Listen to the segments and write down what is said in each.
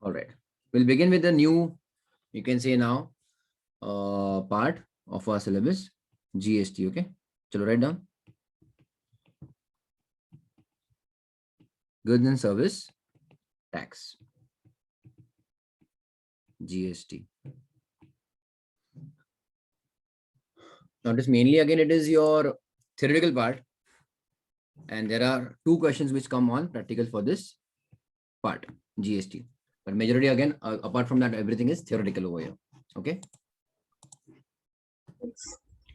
All right. We'll begin with the new, you can say now, part of our syllabus, GST. Okay. Chalo, write down. Goods and service tax. GST. Notice mainly again it is your theoretical part, and there are two questions which come on practical for this part, GST. But majority again, apart from that, everything is theoretical over here. Okay.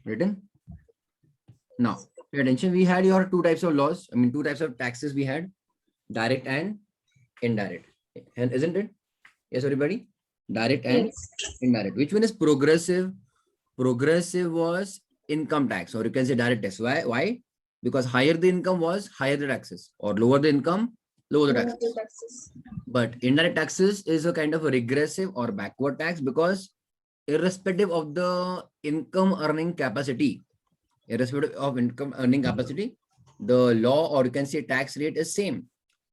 Written. Now, pay attention. We had your two types of laws. I mean, two types of taxes we had, direct and indirect. And isn't it? Yes, everybody? Direct and indirect. Which one is progressive? Progressive was income tax, or you can say direct tax. Why? Why? Because higher the income was, higher the taxes, or lower the income, lower the taxes. But indirect taxes is a kind of a regressive or backward tax, because irrespective of the income earning capacity, irrespective of income earning capacity, the law, or you can say tax rate, is same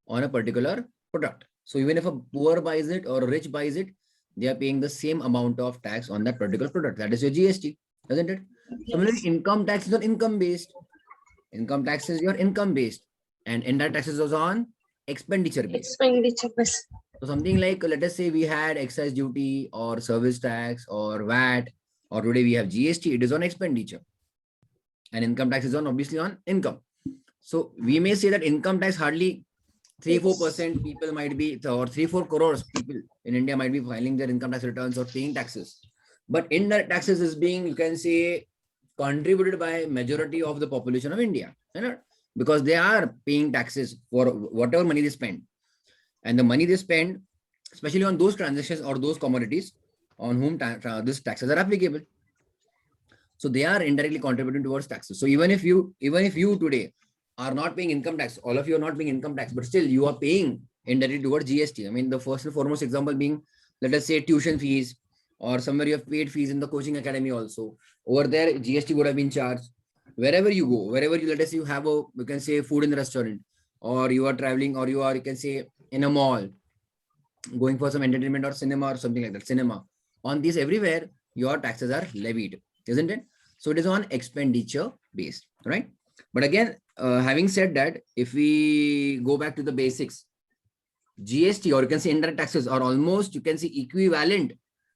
on a particular product. So even if a poor buys it or a rich buys it, they are paying the same amount of tax on that particular product. That is your GST, isn't it? Similarly, income tax is on income based. Income tax is your income based, and indirect taxes is on expenditure based. Expenditure based. So something like, let us say we had excise duty or service tax or VAT, or today we have GST, it is on expenditure. And income tax is on obviously on income. So we may say that income tax hardly 3-4% people might be, or 3-4 crores people in India might be filing their income tax returns or paying taxes. But indirect taxes is being, you can say, contributed by majority of the population of India, because they are paying taxes for whatever money they spend. And the money they spend, especially on those transactions or those commodities on whom these taxes are applicable. So they are indirectly contributing towards taxes. So even if you today are not paying income tax, all of you are not paying income tax, but still you are paying indirectly towards GST. I mean, the first and foremost example being, let us say, tuition fees, or somewhere you have paid fees in the coaching academy also. Over there, GST would have been charged. Wherever you go, wherever you, let us say you have a, you can say, food in the restaurant, or you are traveling, or you are, you can say, in a mall, going for some entertainment or cinema or something like that, cinema. On these everywhere, your taxes are levied, isn't it? So it is on expenditure based, right? But again, having said that, if we go back to the basics, GST, or you can say indirect taxes, are almost, you can say, equivalent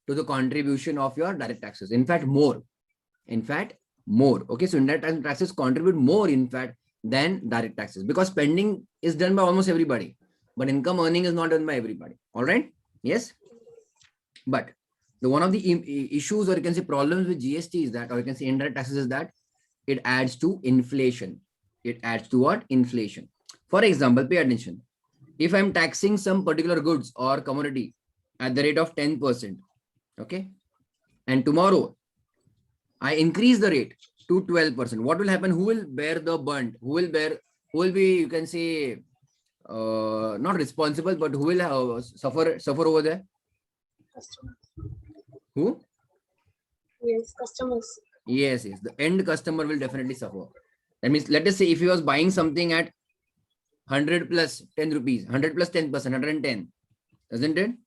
to the contribution of your direct taxes. In fact, more. Okay, so indirect taxes contribute more, in fact, than direct taxes, because spending is done by almost everybody, but income earning is not done by everybody. All right? Yes. But the one of the issues, or you can say problems with GST is that, or you can say indirect taxes, is that it adds to inflation. It adds to what? Inflation. For example, pay attention. If I'm taxing some particular goods or commodity at the rate of 10%, okay, and tomorrow I increase the rate to 12%, what will happen? Who will bear the brunt? Who will be, you can say, not responsible, but who will suffer over there? Customers. Who? Yes, customers. Yes, the end customer will definitely suffer. That means, let us say if he was buying something at 100 plus 10 rupees, 100 plus 10%, 110, isn't it? Yes.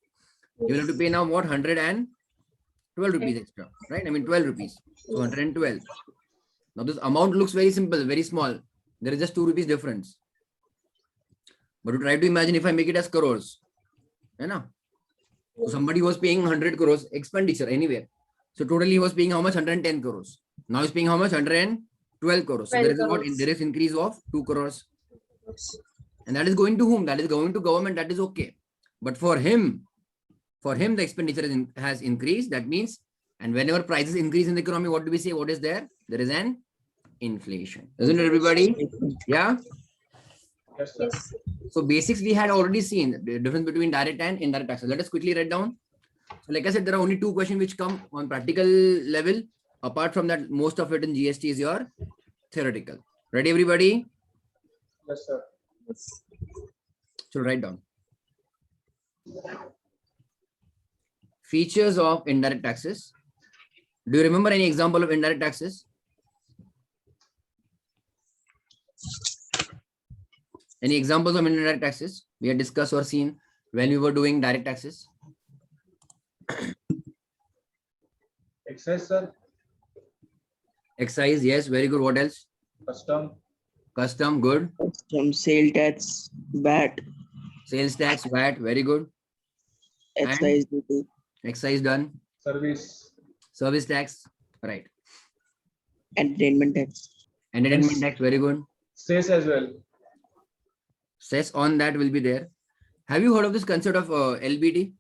You will have to pay now what? 112 rupees extra, right? I mean 12 rupees. So 112. Now this amount looks very simple, very small. There is just 2 rupees difference. But to try to imagine if I make it as crores, you know? So somebody was paying 100 crores expenditure anywhere. So totally he was paying how much? 110 crores. Now he's paying how much? 112 crores. So there is increase of 2 crores. And that is going to whom? That is going to government. That is okay. But for him the expenditure has increased. That means, and whenever prices increase in the economy, what do we say? What is there? There is an inflation. Isn't it, everybody? Yeah. Yes, sir. So basics we had already seen, the difference between direct and indirect taxes. Let us quickly write down. So like I said, there are only 2 questions which come on practical level. Apart from that, most of it in GST is your theoretical. Ready, everybody? Yes, sir. So write down. Features of indirect taxes. Do you remember any example of indirect taxes? Any examples of indirect taxes we had discussed or seen? when we were doing direct taxes? Excise, sir. Excise, yes, very good. What else? Custom. Custom, good. Custom, sale tax, VAT, Sales tax, VAT, very good. And? excise duty, Excise done. Service. Service tax, right. entertainment tax. Entertainment tax, very good. Cess as well. Cess on that will be there. Have you heard of this concept of LBT?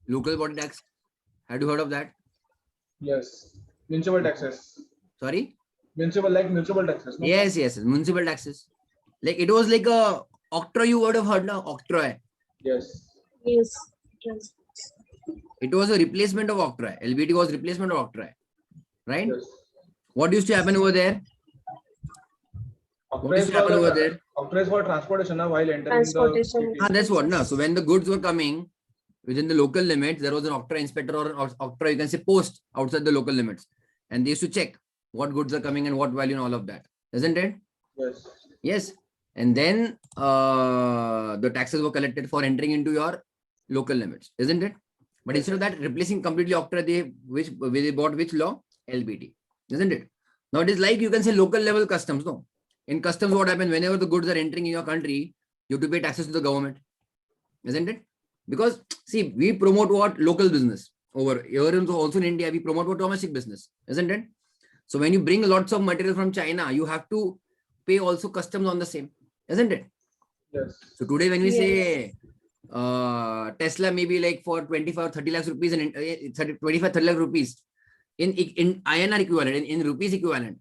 Local body tax. Have you heard of that? Yes. Municipal taxes. Sorry? Municipal taxes. No? Yes, yes, municipal taxes. Like it was like a octroi, you would have heard now, octroi. Yes. Yes. Yes. It was a replacement of octroi. LBT was replacement of octroi, right? Yes. What used to happen over there? What used to happen over there? Octroi for transportation while entering Transportation. the city. That's what, no. So when the goods were coming within the local limits, there was an octroi inspector or an octroi, you can say, post outside the local limits. And they used to check what goods are coming and what value and all of that. Isn't it? Yes. Yes. And then the taxes were collected for entering into your local limits, isn't it? But instead of that, replacing completely octroi, they bought which law? LBT, isn't it? Now it is like, you can say, local level customs. No, in customs, what happens whenever the goods are entering in your country, you have to pay taxes to the government, isn't it? Because see, we promote what? Local business. Over here also in India, we promote what? Domestic business, isn't it? So when you bring lots of material from China, you have to pay also customs on the same, isn't it? Yes. So today when we Yes. say Tesla maybe like for 25 30 lakhs rupees and 25 30 lakh rupees in INR equivalent, in rupees equivalent.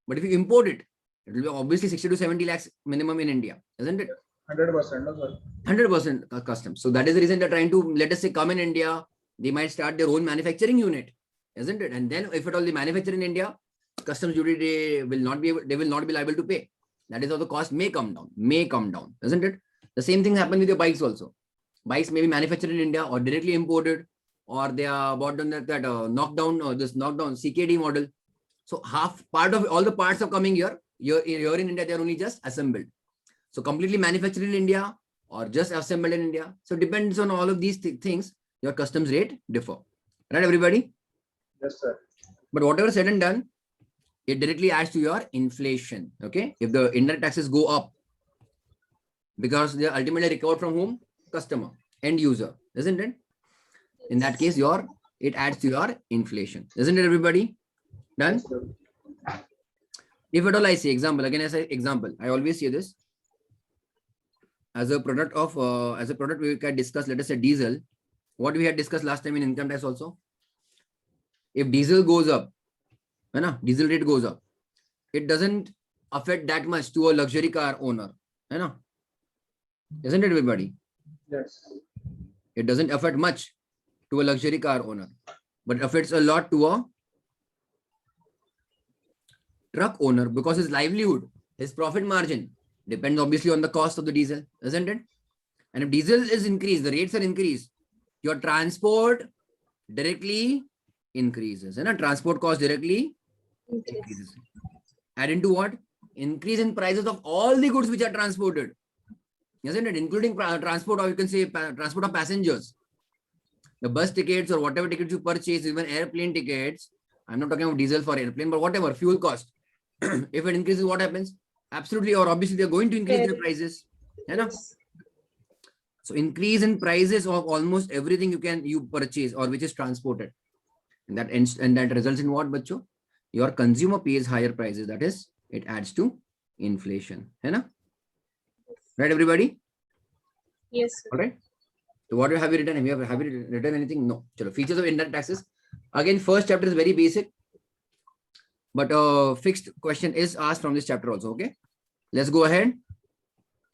But if you import it, it will be obviously 60 to 70 lakhs minimum in India, isn't it? 100%. No, sir. 100% customs. So that is the reason they're trying to, let us say, come in India. They might start their own manufacturing unit, isn't it? And then if at all they manufacture in India, customs duty they will not be liable to pay. That is how the cost may come down, isn't it? The same thing happen with your bikes also. Bikes may be manufactured in India or directly imported, or they are bought on that knockdown CKD model. So half part of all the parts are coming here. Here in India, they are only just assembled. So completely manufactured in India or just assembled in India. So depends on all of these things, your customs rate differ. Right, everybody? Yes, sir. But whatever said and done, it directly adds to your inflation. Okay. If the indirect taxes go up, because they are ultimately recovered from whom? Customer, end user, isn't it? In that case, it adds to your inflation. Isn't it, everybody? Done? Yes, sir. If at all I say example, again I say example, I always say this. As a product we can discuss, let us say diesel, what we had discussed last time in income tax also. If diesel goes up, diesel rate goes up, it doesn't affect that much to a luxury car owner, isn't it, everybody? Yes. It doesn't affect much to a luxury car owner, but it affects a lot to a truck owner, because his livelihood, his profit margin depends obviously on the cost of the diesel, isn't it? And if diesel is increased, the rates are increased, your transport directly increases, and transport cost directly increases. Add into what? Increase in prices of all the goods which are transported, isn't it? Including transport, or you can say transport of passengers. The bus tickets or whatever tickets you purchase, even airplane tickets. I'm not talking about diesel for airplane, but whatever, fuel cost. If it increases, what happens? Absolutely, or obviously they're going to increase their prices. Yes. So increase in prices of almost everything you purchase or which is transported. And that results in what, bacho? Your consumer pays higher prices. That is, it adds to inflation. Right, everybody? Yes. Sir. All right. So what have you written? Have you written anything? No. Chalo. Features of indirect taxes. Again, first chapter is very basic, but a fixed question is asked from this chapter also. Okay. Let's go ahead.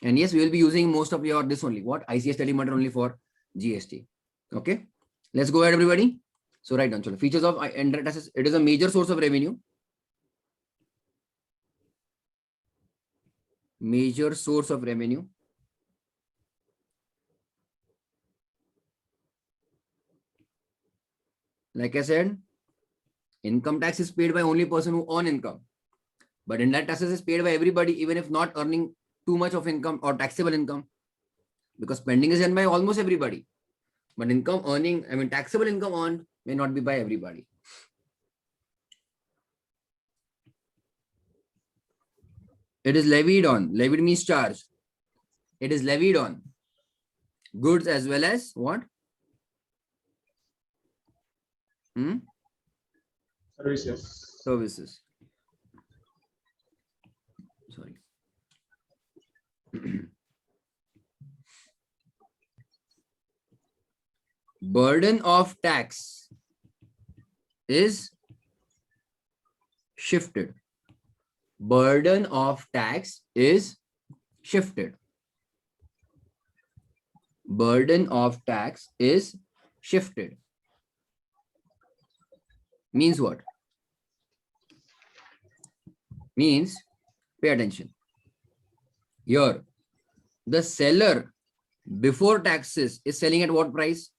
And yes, we will be using most of your this only. What? ICS study material only for GST. Okay. Let's go ahead, everybody. So write down. Chalo. Features of indirect taxes. It is a major source of revenue. Major source of revenue. Like I said, income tax is paid by only person who earn income. But indirect taxes is paid by everybody, even if not earning too much of income or taxable income, because spending is done by almost everybody. But income earning, I mean, taxable income earned may not be by everybody. It is levied on. Levied means charge. It is levied on goods as well as what? Services. Services. Sorry. Burden of tax is shifted. Burden of tax is shifted. Burden of tax is shifted. Means what? Means, pay attention. Here, the seller before taxes is selling at what price?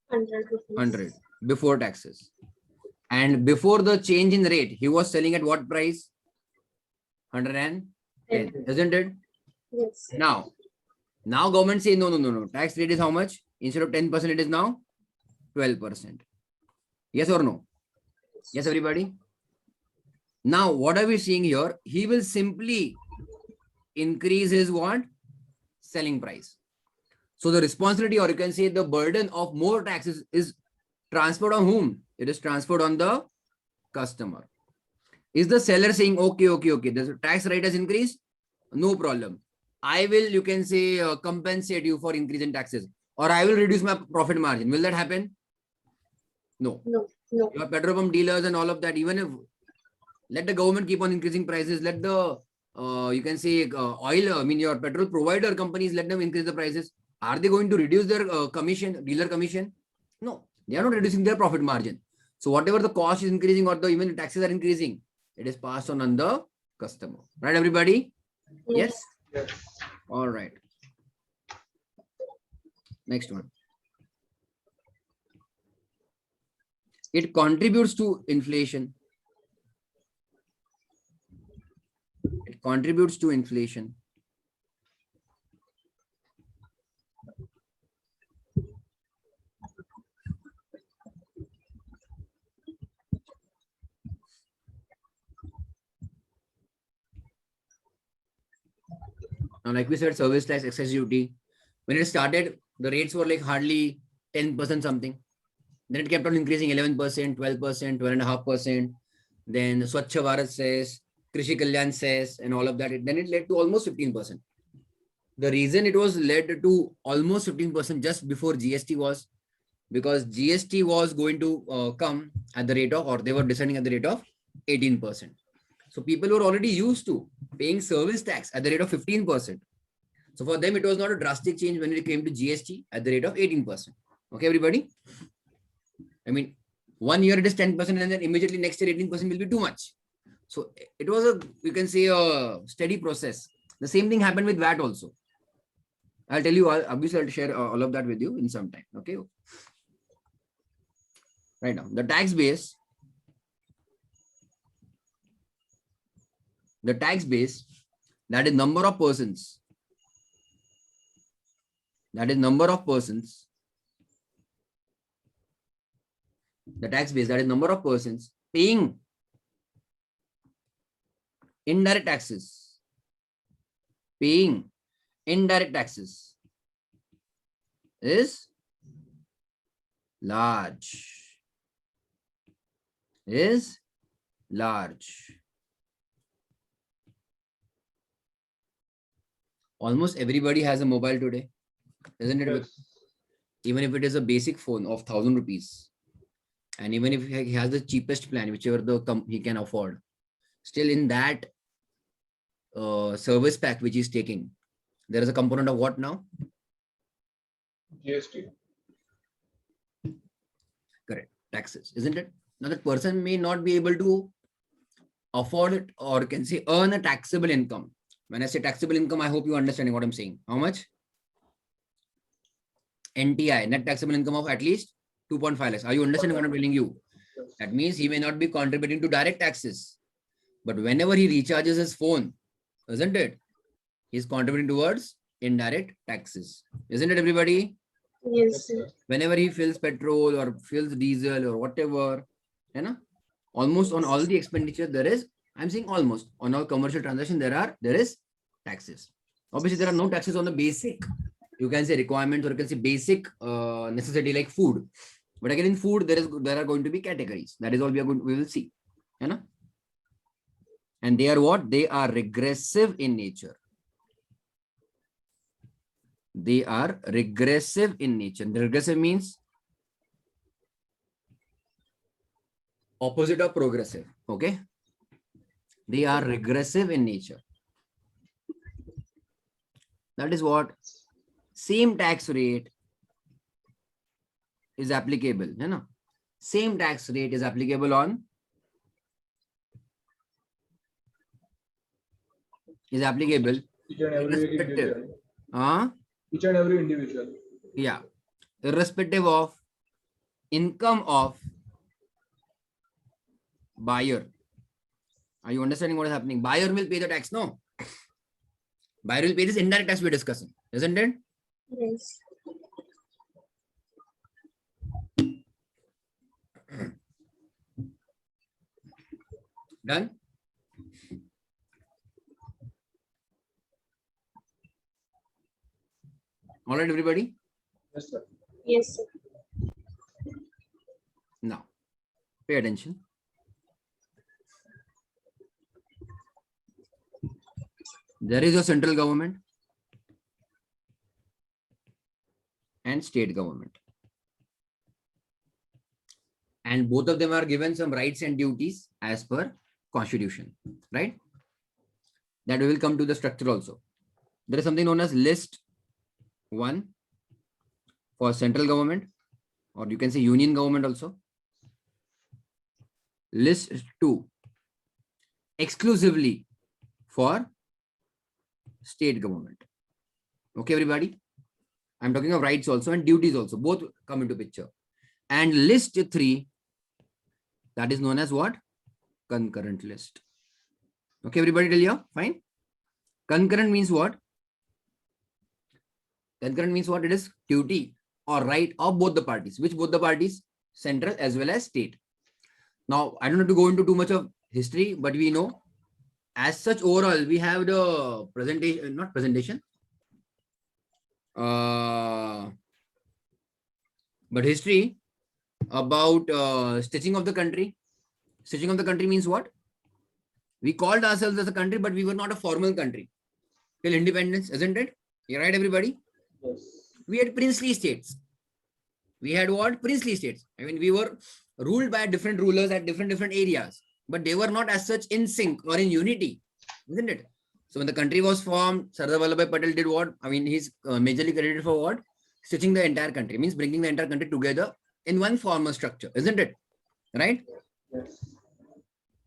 100 rupees. 100 before taxes. And before the change in rate, he was selling at what price? 110, isn't it? Yes. Now government say no. Tax rate is how much? Instead of 10%, it is now 12%. Yes or no? Yes, everybody. Now, what are we seeing here? He will simply increase his what? Selling price. So the responsibility, or you can say the burden of more taxes, is transferred on whom? It is transferred on the customer. Is the seller saying, okay, the tax rate has increased? No problem. I will, you can say, compensate you for increase in taxes, or I will reduce my profit margin. Will that happen? No. No. Your petrol pump dealers and all of that, even if let the government keep on increasing prices, let the you can say oil, I mean your petrol provider companies, let them increase the prices. Are they going to reduce their commission, dealer commission? No, they are not reducing their profit margin. So whatever the cost is increasing, or the even the taxes are increasing, it is passed on the customer. Right, everybody? Yes. Yes. All right. Next one. It contributes to inflation. It contributes to inflation. Now, like we said, service tax, excise duty. When it started, the rates were like hardly 10% something. Then it kept on increasing 11%, 12%, 12.5%. Then Swachh Bharat says, Krishi Kalyan says, and all of that. Then it led to almost 15%. The reason it was led to almost 15% just before GST was because GST was going to come at the rate of, or they were deciding at the rate of 18%. So people were already used to paying service tax at the rate of 15%. So for them, it was not a drastic change when it came to GST at the rate of 18%. Okay, everybody? I mean, 1 year it is 10% and then immediately next year 18% will be too much. So it was a, you can say, a steady process. The same thing happened with VAT also. I'll tell you, obviously I'll share all of that with you in some time. Okay. Right now, the tax base, that is number of persons. That is number of persons. The tax base, that is number of persons paying indirect taxes. Paying indirect taxes is large. Is large. Almost everybody has a mobile today, isn't it? Yes. Even if it is a basic phone of 1,000 rupees, and even if he has the cheapest plan, whichever he can afford, still in that service pack which he's taking, there is a component of what now? GST. Correct. Taxes, isn't it? Now that person may not be able to afford it, or can say earn a taxable income. When I say taxable income, I hope you understand what I'm saying. How much? NTI, net taxable income of at least 2.5 lakhs. Are you understanding what I'm telling you? Yes. That means he may not be contributing to direct taxes. But whenever he recharges his phone, isn't it? He's contributing towards indirect taxes. Isn't it, everybody? Yes, sir. Whenever he fills petrol or fills diesel or whatever, you know, almost on all the expenditure there is, I'm saying almost on all commercial transaction there is taxes. Obviously, there are no taxes on the basic, you can say requirements, or you can say basic necessity like food. But again, in food, there are going to be categories. That is all we will see. You know? And they are what? They are regressive in nature. They are regressive in nature. The regressive means opposite of progressive. Okay. They are regressive in nature. That is what same tax rate is applicable. You know? Same tax rate is applicable on Each and every irrespective. individual. Each and every individual. Yeah. Irrespective of income of buyer. Are you understanding what is happening? Buyer will pay the tax, no? Buyer will pay this indirect tax we're discussing, isn't it? Yes. Done? All right, everybody? Yes, sir. Yes, sir. Now, pay attention. There is a central government and state government. And both of them are given some rights and duties as per constitution, right? That we will come to the structure also. There is something known as list 1 for central government, or you can say union government also. List 2 exclusively for state government. Okay, everybody? I'm talking of rights also and duties also. Both come into picture. And list 3, that is known as what? Concurrent list. Okay, everybody till here? Fine. Concurrent means what? Concurrent means what? It is duty or right of both the parties. Which both the parties? Central as well as state. Now, I don't have to go into too much of history, but we know as such overall, we have the presentation, not presentation, but history about stitching of the country. Stitching of the country means what? We called ourselves as a country, but we were not a formal country till independence, isn't it? You're right, everybody? Yes. We had princely states. We had what? Princely states. I mean, we were ruled by different rulers at different areas, but they were not as such in sync or in unity, isn't it? So when the country was formed, Sardar Vallabhbhai Patel did what? I mean, he's majorly credited for what? Stitching the entire country, means bringing the entire country together in one formal structure, isn't it? Right? Yes.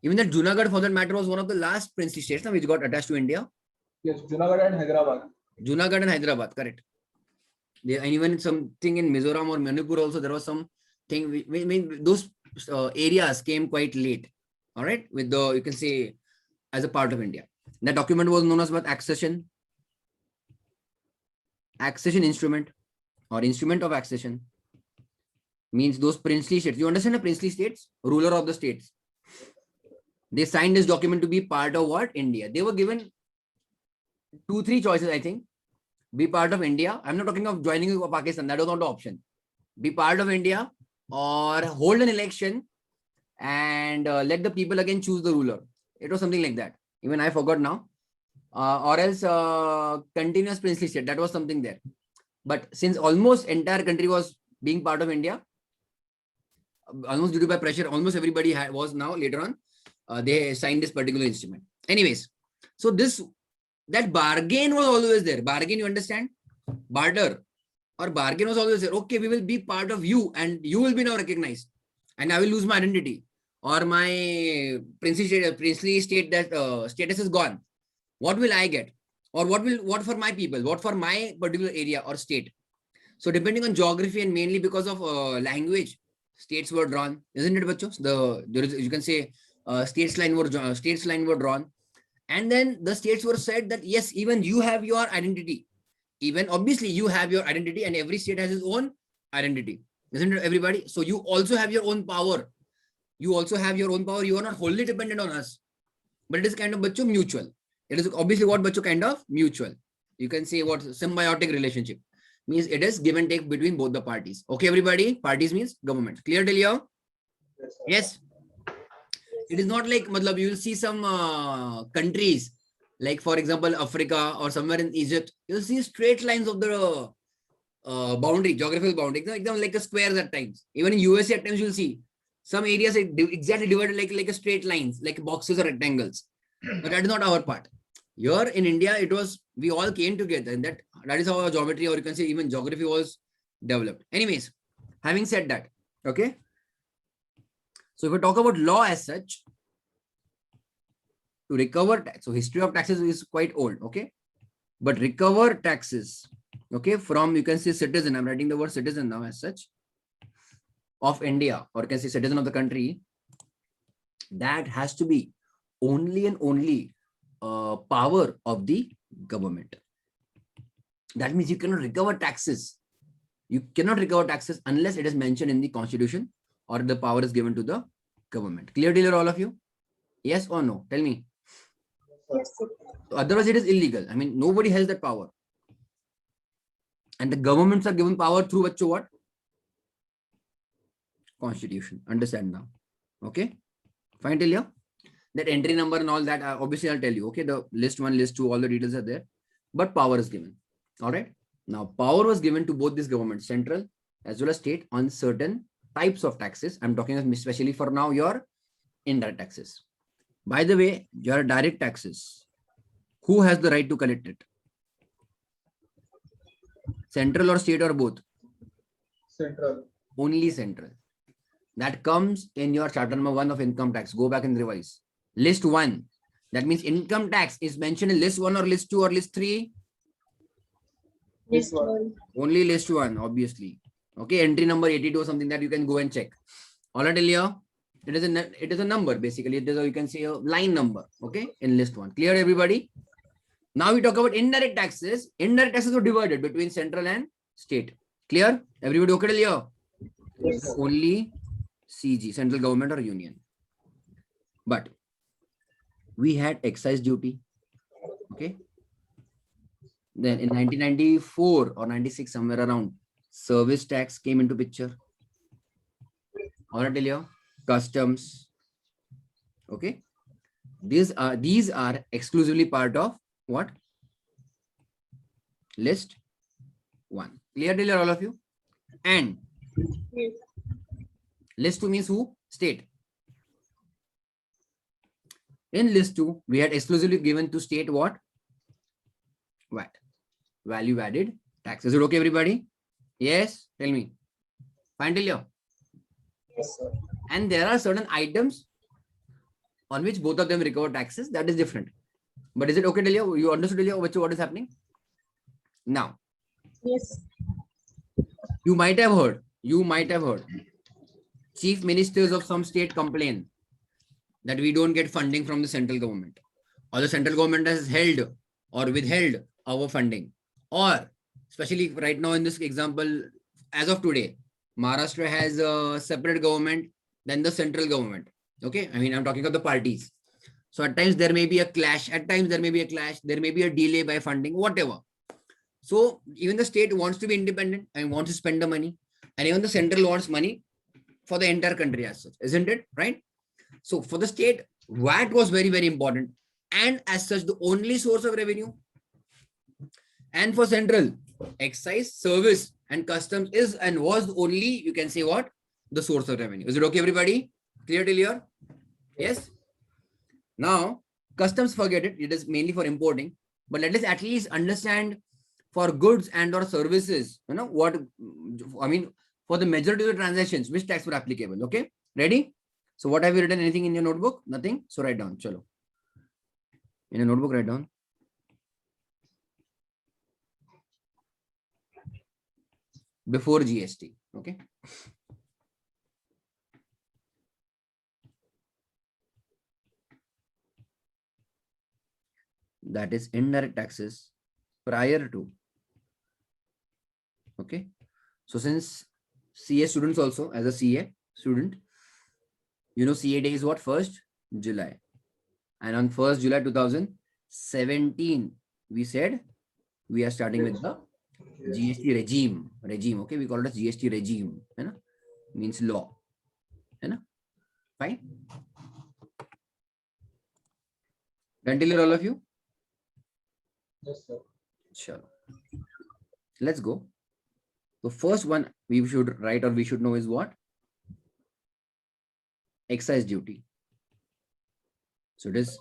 Even that Junagadh, for that matter, was one of the last princely states which got attached to India. Yes. Junagadh and Hyderabad. Junagadh and Hyderabad, correct. And even something in Mizoram or Manipur also, there was some thing. Those areas came quite late. All right, with the, you can say, as a part of India. That document was known as what? Accession instrument or instrument of accession. Means those princely states. You understand the princely states? Ruler of the states. They signed this document to be part of what? India. They were given 2-3 choices, I think. Be part of India. I'm not talking of joining Pakistan. That was not the option. Be part of India or hold an election and let the people again choose the ruler. It was something like that. Even I forgot now. Or else continuous princely state. That was something there. But since almost entire country was being part of India, almost due to by pressure, almost everybody was now later on, they signed this particular instrument. Anyways, so that bargain was always there. Bargain, you understand? Barter or bargain was always there. Okay, we will be part of you and you will be now recognized and I will lose my identity or my princely state that status is gone. What will I get? Or what for my people? What for my particular area or state? So depending on geography and mainly because of language, states were drawn, isn't it, bachos? You can say states line were drawn, and then the states were said that yes, even you have your identity. Even obviously you have your identity, and every state has its own identity, isn't it, everybody? So you also have your own power. You also have your own power. You are not wholly dependent on us, but it is kind of bacho mutual. It is obviously what bacho kind of mutual. You can say what symbiotic relationship means. It is give and take between both the parties. Okay, everybody. Parties means government. Clear till here? Yes, sir. Yes. It is not like, matlab, you will see some countries, like for example, Africa or somewhere in Egypt, you'll see straight lines of the boundary, geographical boundary, like a squares at times. Even in USA at times, you'll see some areas exactly divided like a straight lines, like boxes or rectangles. But that is not our part. Here in India, it was, we all came together, and that is how our geometry, or you can say even geography, was developed. Anyways, having said that, okay. So if we talk about law as such, to recover tax, so history of taxes is quite old, okay, but recover taxes, okay, from, you can say, citizen, I'm writing the word citizen now as such, of India, or you can say citizen of the country, that has to be only and only power of the government. That means you cannot recover taxes. You cannot recover taxes unless it is mentioned in the constitution or the power is given to the government. Clear dealer, all of you? Yes or no? Tell me. Yes, sir. Otherwise, it is illegal. I mean, nobody has that power. And the governments are given power through what? Constitution. Understand now? Okay. Fine till here. That entry number and all that, obviously I'll tell you. Okay, the list 1, list 2, all the details are there. But power is given. All right. Now, power was given to both these governments, central as well as state, on certain types of taxes. I'm talking especially for now your indirect taxes. By the way, your direct taxes, who has the right to collect it? Central or state or both? Central. Only central. That comes in your chapter number 1 of income tax. Go back and revise. List 1. That means income tax is mentioned in list 1 or list 2 or list 3? List 1. Only list 1, obviously. Okay, entry number 82 or something that you can go and check. All right, Ilya? It is a number, basically. It is, you can say, a line number, okay, in list 1. Clear, everybody? Now we talk about indirect taxes. Indirect taxes are divided between central and state. Clear? Everybody okay till here? Yes. Only CG, central government or union. But we had excise duty. Okay. Then in 1994 or 96, somewhere around, service tax came into picture. All right, Ilya? Customs. Okay. These are exclusively part of what? List 1. Clear, Ilya, all of you? And Yes. list 2 means who? State. In list 2, we had exclusively given to state what? VAT. Value added tax. Is it okay, everybody? Yes? Tell me. Fine till here. Yes, sir. And there are certain items on which both of them recover taxes. That is different. But is it okay till here? You understood till here what is happening? Now, Yes. you might have heard chief ministers of some state complain that we don't get funding from the central government, or the central government has held or withheld our funding. Or especially right now in this example, as of today, Maharashtra has a separate government than the central government. Okay, I mean, I'm talking of the parties. So at times there may be a clash, there may be a delay by funding, whatever. So even the state wants to be independent and wants to spend the money, and even the central wants money for the entire country as such, isn't it? Right? So for the state, VAT was very, very important, and as such the only source of revenue. And for central, excise, service and customs is and was only, you can say what? The source of revenue. Is it okay, everybody? Clear till here? Yes? Now, customs, forget it. It is mainly for importing. But let us at least understand for goods and or services, you know, what, I mean, for the majority of the transactions, which tax were applicable. Okay? Ready? So what have you written? Anything in your notebook? Nothing? So write down. Chalo. In a notebook, write down. Before GST. Okay. that is indirect taxes prior to. Okay. So since CA students also, as a CA student, you know CA day is what? 1st July. And on 1st July 2017, we said we are starting with the GST regime. Okay, we call it as GST regime. है ना? Means law. है ना? Fine. Until all of you? Yes, sir. Sure. Let's go. The first one we should write or we should know is what? Excise duty. So it is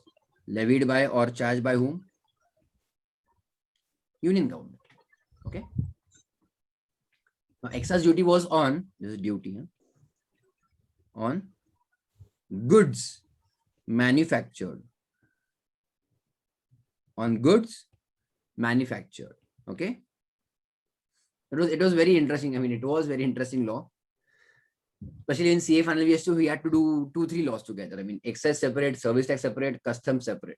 levied by or charged by whom? Union government. Okay. Now excise duty was on, this is duty, huh? On goods manufactured. On goods manufactured. Okay. It was very interesting. I mean, it was very interesting law. Especially in CA final year 2, we had to do 2-3 laws together. I mean, excise separate, service tax separate, custom separate.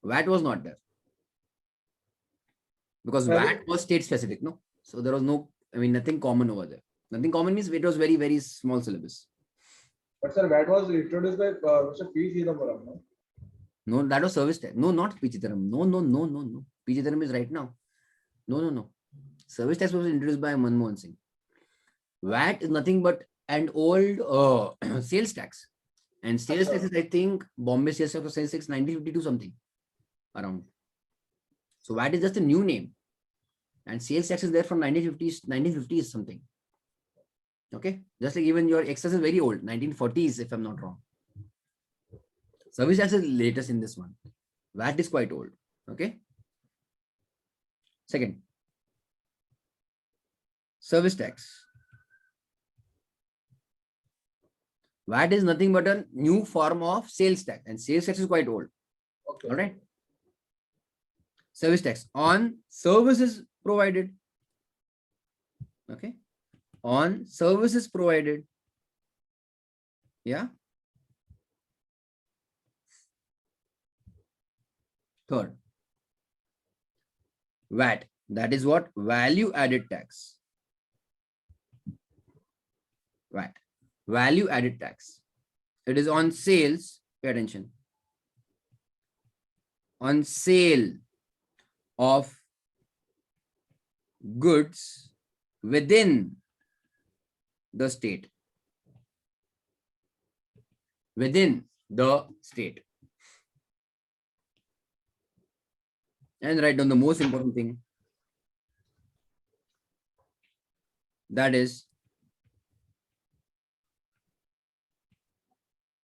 VAT was not there. Because VAT was state specific, no? So there was no, I mean, nothing common over there. Nothing common means it was very, very small syllabus. But sir, that was introduced by Mr. P. Chidambaram, no? No, that was service tax. No, not P. Chidambaram. No. P. Chidambaram is right now. No. Service tax was introduced by Manmohan Singh. VAT is nothing but an old sales tax. And sales tax is, I think, Bombay sales tax was sales tax 1952 something around. So VAT is just a new name. And sales tax is there from 1950s something. Okay. Just like even your excess is very old, 1940s, if I'm not wrong. Service tax is latest in this one. VAT is quite old. Okay. Second, service tax. VAT is nothing but a new form of sales tax, and sales tax is quite old. Okay. All right. Service tax on services provided. Okay. On services provided. Yeah. Third, VAT. That is what? Value added tax. VAT. Value added tax. It is on sales. Pay attention. On sale of goods within the state. Within the state. And write down the most important thing. That is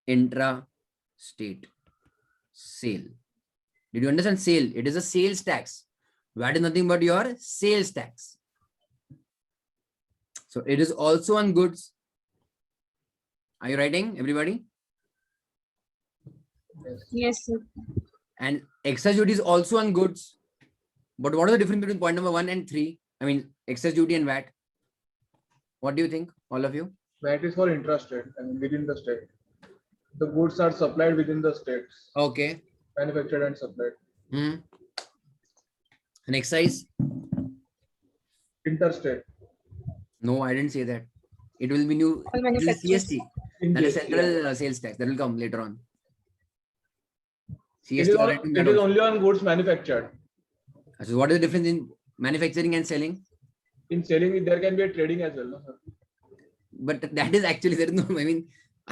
intra-state sale. Did you understand sale? It is a sales tax. VAT is nothing but your sales tax. So it is also on goods. Are you writing, everybody? Yes, sir. And excise duty is also on goods. But what is the difference between point number 1 and 3? I mean, excise duty and VAT. What do you think, all of you? VAT is for intrastate, I mean within the state. The goods are supplied within the states. Okay. Manufactured and supplied. And excise? Interstate. No, I didn't say that. It will be new. All This is manufacturers. CST. In That is GST. central sales tax. That will come later on. It is, CST. on, already it is only on goods manufactured. So what is the difference in manufacturing and selling? In selling, there can be a trading as well, no, sir? But that is actually, there is no, I mean,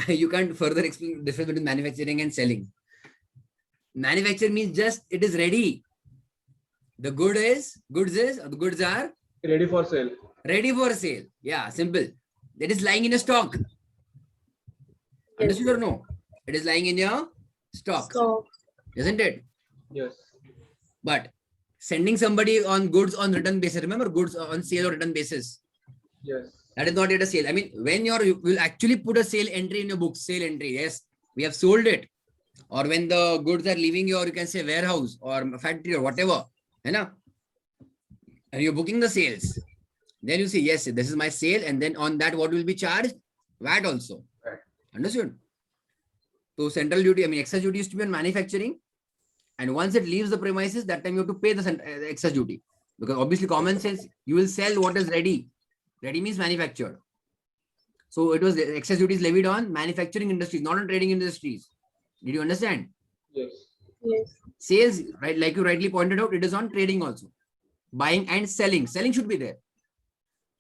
you can't further explain the difference between manufacturing and selling. Manufacturing means just it is ready. The goods are Ready for sale. ready for sale. Yeah, simple. It is lying in a stock. Understood or no? It is lying in your stock, So, isn't it? Yes. But sending somebody on goods on return basis, remember goods on sale or return basis. Yes. That is not yet a sale. I mean, when you will actually put a sale entry in your book, sale entry. Yes, we have sold it. Or when the goods are leaving your, you can say warehouse or factory or whatever. You know? And you're booking the sales. Then you say, yes, this is my sale. And then on that, what will be charged? VAT also. Right. Understood? So central duty, I mean, excise duty used to be on manufacturing And once it leaves the premises, that time you have to pay the excess duty. Because obviously common sense, you will sell what is ready. Ready means manufactured. So it was excess duties levied on manufacturing industries, not on trading industries. Did you understand? Yes. Yes. Sales, right? Like you rightly pointed out, it is on trading also. Buying and selling. Selling should be there.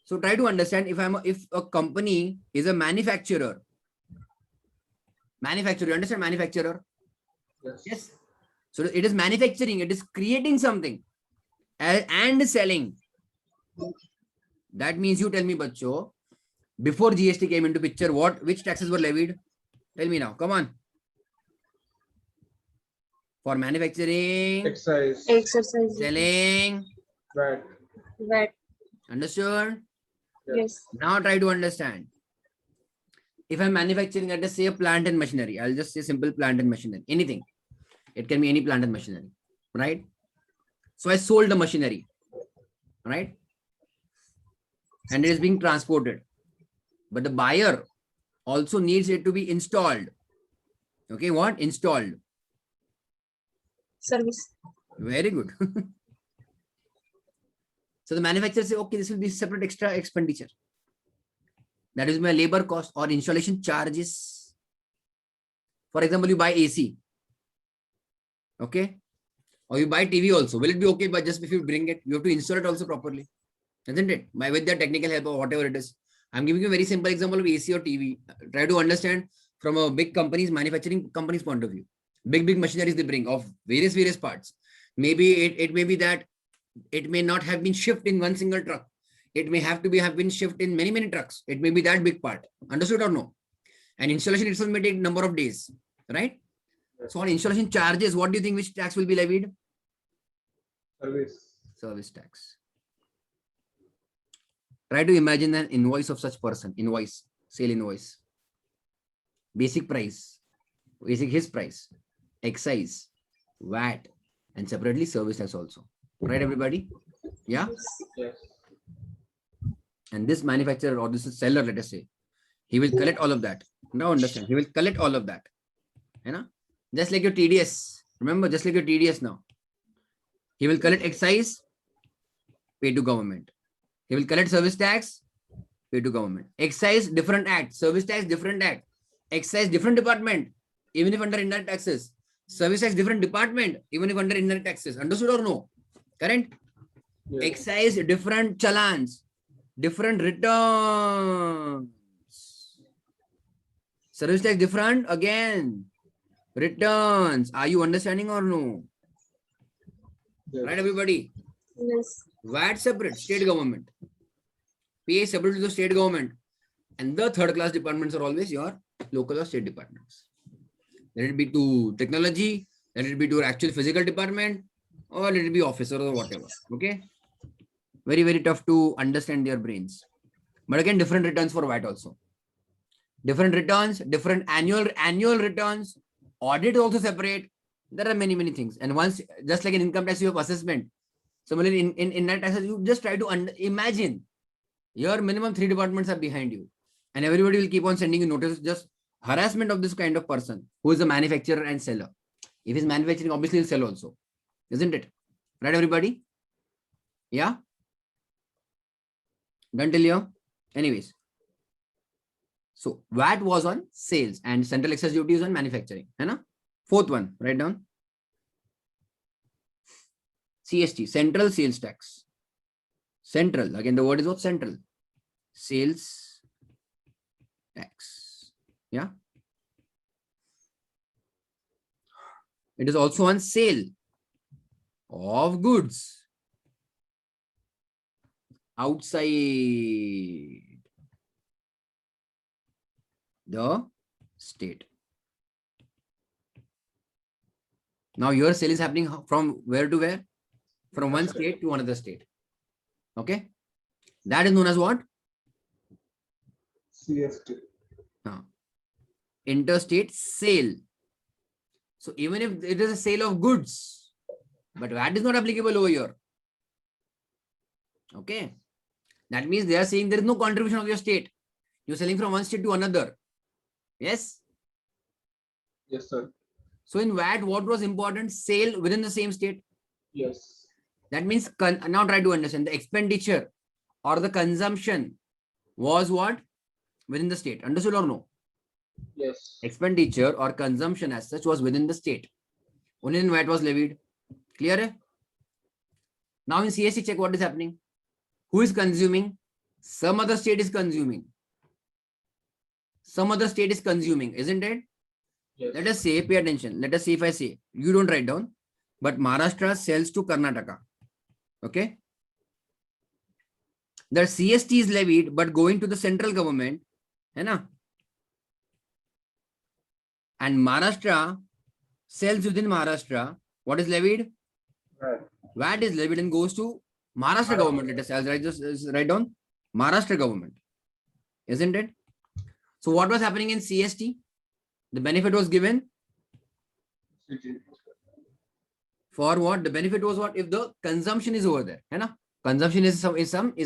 So try to understand if a company is a manufacturer. Manufacturer, you understand manufacturer? Yes. Yes. So it is manufacturing, it is creating something and selling. That means you tell me, Bacho, before GST came into picture, which taxes were levied? Tell me now. Come on. For manufacturing, Excise. Exercise. selling. VAT. VAT. Understood? Yes. Now try to understand. If I'm manufacturing, let us say a plant and machinery. I'll just say simple plant and machinery. Anything. It can be any plant and machinery. Right? So I sold the machinery. Right? And it is being transported. But the buyer also needs it to be installed. Okay, what? Installed. Service. Very good. So the manufacturer say, okay, this will be separate extra expenditure. That is my labor cost or installation charges. For example, you buy AC. Okay. Or you buy TV also. Will it be okay? But just if you bring it, you have to install it also properly. Isn't it? With the technical help or whatever it is. I'm giving you a very simple example of AC or TV. Try to understand from a big company's manufacturing company's point of view. Big machineries they bring of various parts. Maybe it may be that it may not have been shipped in one single truck. It may have been shipped in many trucks. It may be that big part. Understood or no? And installation itself may take number of days. Right? So on installation charges, what do you think which tax will be levied? Service. Service tax. Try to imagine an invoice of such person. Invoice. Sale invoice. Basic price. His price. Excise. VAT. And separately service tax also. Right, everybody? Yeah? Yes. And this manufacturer or this seller, let us say, he will collect all of that. Now understand, he will collect all of that. You know? Just like your TDS. Remember, just like your TDS now. He will collect excise, pay to government. He will collect service tax, pay to government. Excise, different act. Service tax, different act. Excise, different department, even if under indirect taxes. Service tax, different department, even if under indirect taxes. Understood or no? Correct? Yes. Excise, different challans, different returns. Service tax, different again. Returns. Are you understanding or no? Yes. Right, everybody? Yes. VAT separate, state government. PA separate to the state government. And the third class departments are always your local or state departments. Let it be to technology, let it be to your actual physical department, or let it be officer or whatever. Okay? Very tough to understand their brains. But again, different returns for VAT also. Different returns, different annual returns, audit also separate. There are many things. And once, just like in income tax, you have assessment. Similarly, in that taxes, you just try to imagine your minimum 3 departments are behind you. And everybody will keep on sending you notices, just harassment of this kind of person who is a manufacturer and seller. If he's manufacturing, obviously he'll sell also. Isn't it? Right, everybody? Yeah? Done till here? Anyways. So VAT was on sales and central excess duty is on manufacturing. Hai na? Fourth one, write down. CST, central sales tax. Central, again the word is what? Central. Sales tax. Yeah. It is also on sale of goods outside the state. Now your sale is happening from where to where? From one state to another state. Okay. That is known as what? CST. Interstate sale. So even if it is a sale of goods, but VAT is not applicable over here. Okay. That means they are saying there is no contribution of your state. You're selling from one state to another. Yes. Yes, sir. So in VAT, what was important? Sale within the same state. Yes. That means now try to understand the expenditure or the consumption was what? Within the state. Understood or no? Yes. Expenditure or consumption as such was within the state. Only in VAT was levied. Clear? Hai? Now in CST, check what is happening. Who is consuming? Some other state is consuming. Some other state is consuming, isn't it? Yes. Let us say, pay attention. Let us see if I say, you don't write down, but Maharashtra sells to Karnataka. Okay. The CST is levied, but going to the central government. Hai na? And Maharashtra sells within Maharashtra. What is levied? Right. VAT is levied and goes to Maharashtra government. Let us say, I'll write down Maharashtra government. Isn't it? So what was happening in CST? The benefit was given for what? The benefit was what? If the consumption is over there. Hai na? Consumption is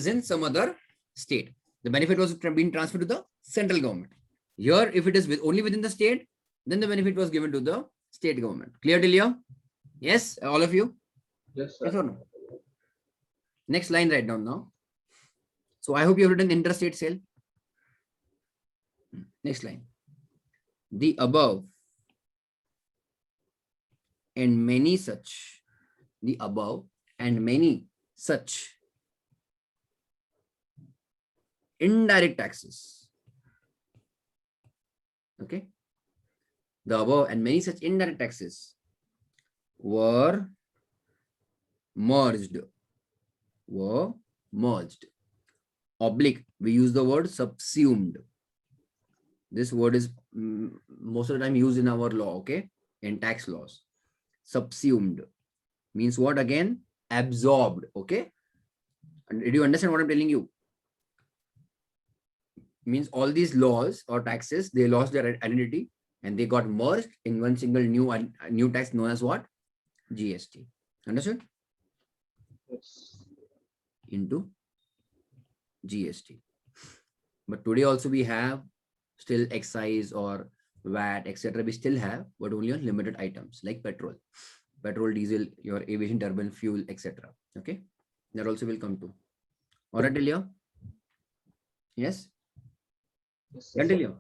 in some other state. The benefit was being transferred to the central government. Here, if it is only within the state, then the benefit was given to the state government. Clear till here? Yes, all of you? Yes, sir. Yes or no? Next line write down now. So I hope you have written interstate sale. Next line. The above and many such, indirect taxes. Okay. The above and many such indirect taxes were merged. Oblique, we use the word subsumed. This word is most of the time used in our law, okay? In tax laws. Subsumed means what again? Absorbed, okay? And did you understand what I'm telling you? Means all these laws or taxes, they lost their identity and they got merged in one single new tax known as what? GST. Understood? Yes. Into GST. But today also we have still excise or VAT, etc. We still have, but only on limited items like petrol, diesel, your aviation turbine fuel, etc. Okay, that also will come to. All right, Ilya? Yes. Yes, Can sir. tell you.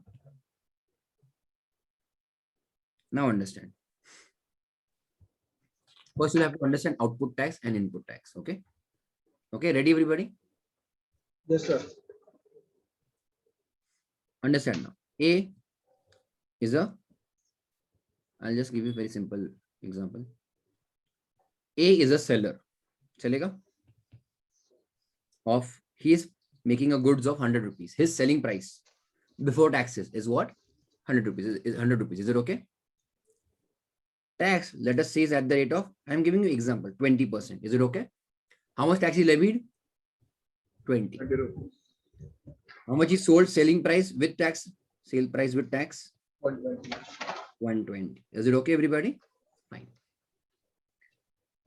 Now understand. First, you'll have to understand output tax and input tax. Okay. Okay, ready, everybody? Yes, sir. Understand now. A is a, I'll just give you a very simple example. A is a seller. Chalega? He is making a goods of 100 rupees. His selling price before taxes is what? 100 rupees. Is 100 rupees. Is it okay? Tax, let us say, is at the rate of, I'm giving you example, 20%. Is it okay? How much tax is levied? 20. 20 rupees. How much is sold selling price with tax? Sale price with tax? 120. 120. Is it okay, everybody? Fine.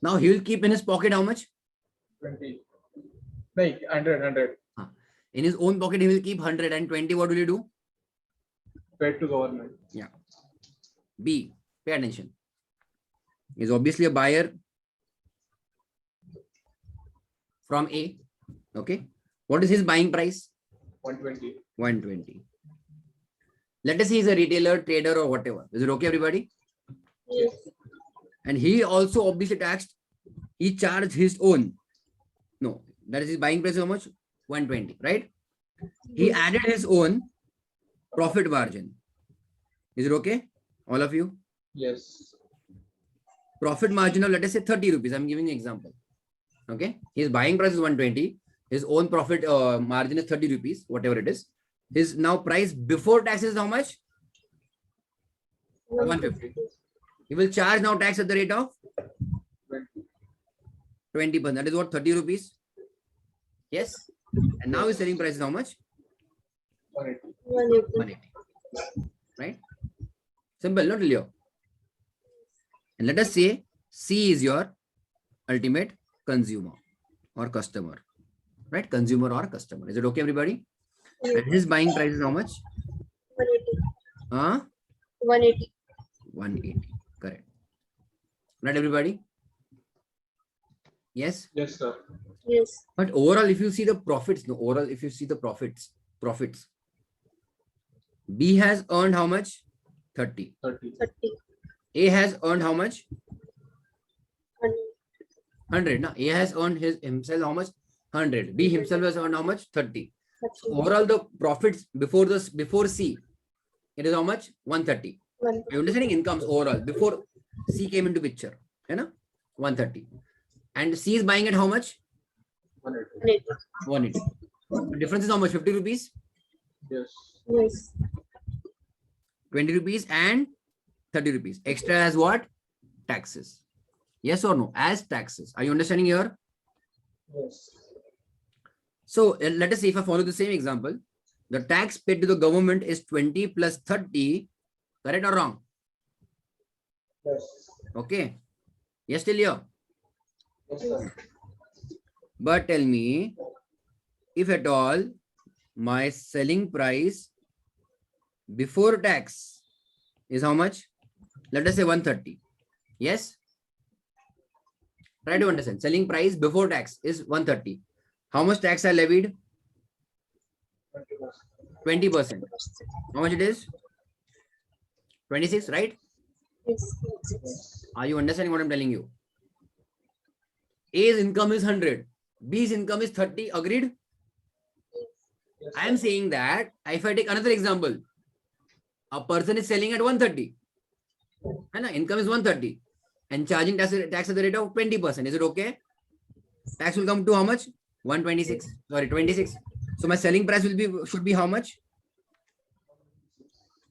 Now he will keep in his pocket how much? 20. No, 100. In his own pocket, he will keep 120. What will you do? Paid to government. Yeah. B, pay attention. Is obviously a buyer from A. Okay. What is his buying price? 120. 120. Let us say he's a retailer, trader, or whatever. Is it okay, everybody? Yes. And he also obviously taxed. He charged his own. No, that is his buying price. How much? 120, right? He added his own profit margin. Is it okay? All of you? Yes. Profit margin of, let us say, 30 rupees. I'm giving an example. Okay. His buying price is 120. His own profit margin is 30 rupees, whatever it is. His now price before taxes is how much? 150. He will charge now tax at the rate of 20%. That is what? 30 rupees. Yes. And now his selling price is how much? 180. 180. Right? Simple, not Leo. And let us say C is your ultimate consumer or customer. Right? Consumer or customer. Is it okay, everybody? And his buying price is how much? 180. 180. 180. 180. Correct. Right, everybody? Yes. Yes, sir. Yes. But overall, if you see the profits, no, overall, if you see the profits, B has earned how much? 30. 30. 30. A has earned how much? 100. 100. No? A has earned himself how much? 100. B himself has earned how much? 30. So 30. overall, the profits before C, it is how much? 130. 1. You're understanding incomes overall before C came into picture. You know? 130. And C is buying at how much? 180. 180. The difference is how much? 50 rupees, Yes. Yes. 20 rupees, and 30 rupees. Extra as what? Taxes. Yes or no? As taxes. Are you understanding here? Yes. So let us see if I follow the same example. The tax paid to the government is 20 plus 30. Correct or wrong? Yes. Okay. Yes, till here. Yes, sir. But tell me, if at all my selling price before tax is how much? Let us say 130. Yes? Try to understand. Selling price before tax is 130. How much tax I levied? 20%. How much it is? 26, right? Yes. Yes. Are you understanding what I'm telling you? A's income is 100. B's income is 30. Agreed? Yes, I am sir. saying that if I take another example, a person is selling at 130. And income is 130 and charging tax at the rate of 20%. Is it okay? Tax will come to how much? 126. Sorry, 26. So my selling price should be how much?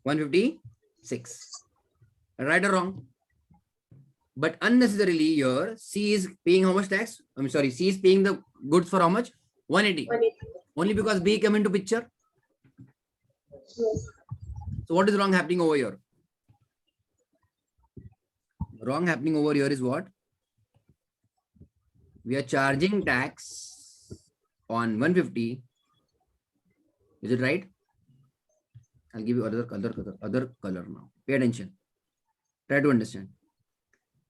156. Right or wrong? But unnecessarily here, C is paying how much tax? I'm sorry, C is paying the goods for how much? 180. 180. Only because B came into picture. Yes. So what is wrong happening over here? Wrong happening over here is what? We are charging tax on 150. Is it right? I'll give you other color now. Pay attention. Try to understand.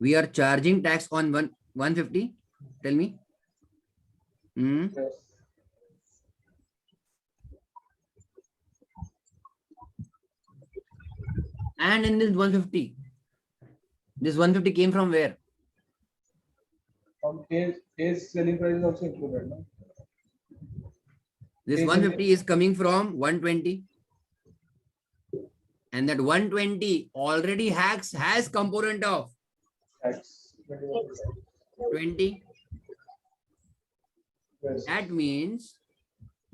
We are charging tax on 150. Tell me. Yes. And in this 150, this 150 came from where? From A's selling price is also included, no? This A's 150 is coming from 120. And that 120 already has component of Tax. 20. Yes. That means,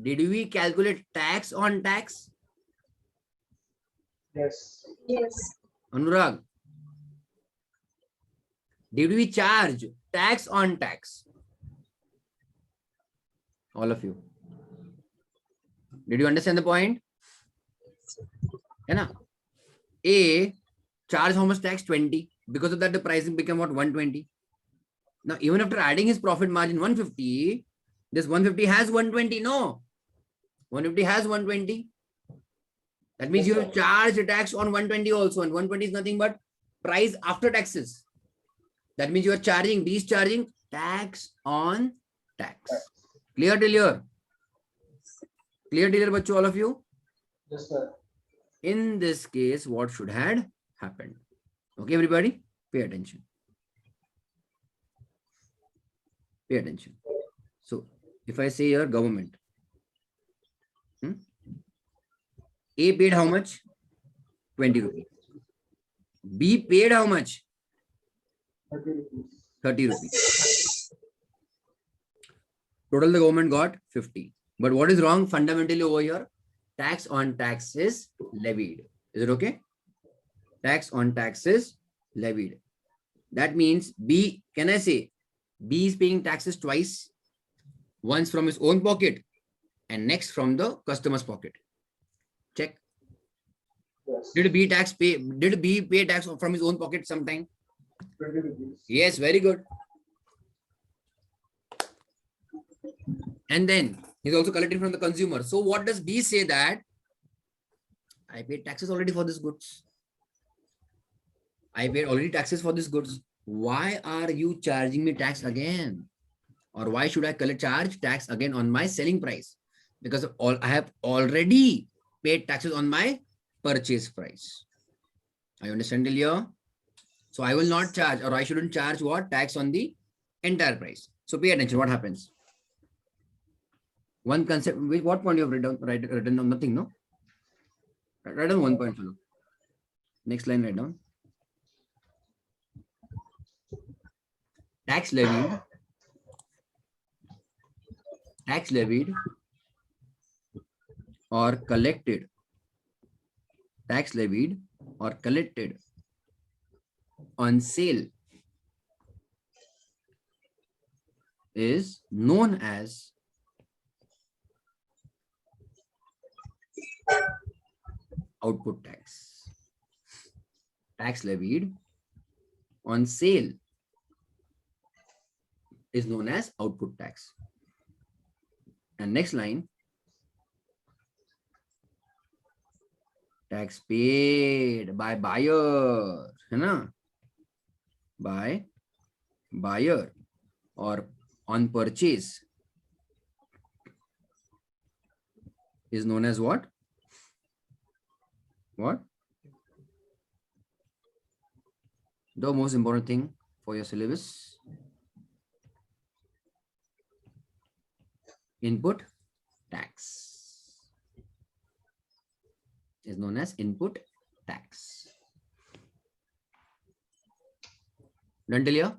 did we calculate tax on tax? Yes. Yes. Anurag, did we charge tax on tax? All of you. Did you understand the point? Yeah, A charge how much tax? 20. Because of that, the pricing became what? 120. Now, even after adding his profit margin 150, this 150 has 120. No. 150 has 120. That means you have charged tax on 120 also. And 120 is nothing but price after taxes. That means you are charging, B is charging tax on tax. Clear till here? Clear till here, bachu, all of you? Yes, sir. In this case, what should have happened? Okay, everybody, pay attention. Pay attention. So, if I say here government, A paid how much? 20 rupees. B paid how much? 30 rupees. 30 rupees. Total the government got 50. But what is wrong fundamentally over here? Tax on tax is levied. Is it okay? Tax on tax is levied. That means B, can I say, B is paying taxes twice. Once from his own pocket and next from the customer's pocket. Check. Yes. Did B pay tax from his own pocket sometime? 20 rupees. Yes, very good. And then he's also collecting from the consumer. So what does B say that? I paid taxes already for these goods. I paid already taxes for these goods. why are you charging me tax again? Or why should I charge tax again on my selling price? Because I have already paid taxes on my purchase price. I understand till here? So I will not charge, or I shouldn't charge what? Tax on the entire price. So pay attention, what happens? One concept, what point you have written down? Nothing, no? Write down one point, fellow. Next line, write down. Tax levied or collected. Tax levied or collected on sale is known as output tax. Tax levied on sale is known as output tax. And next line, tax paid by buyer, है ना? By buyer or on purchase is known as what? What? The most important thing for your syllabus. Input tax is known as input tax. Done till here?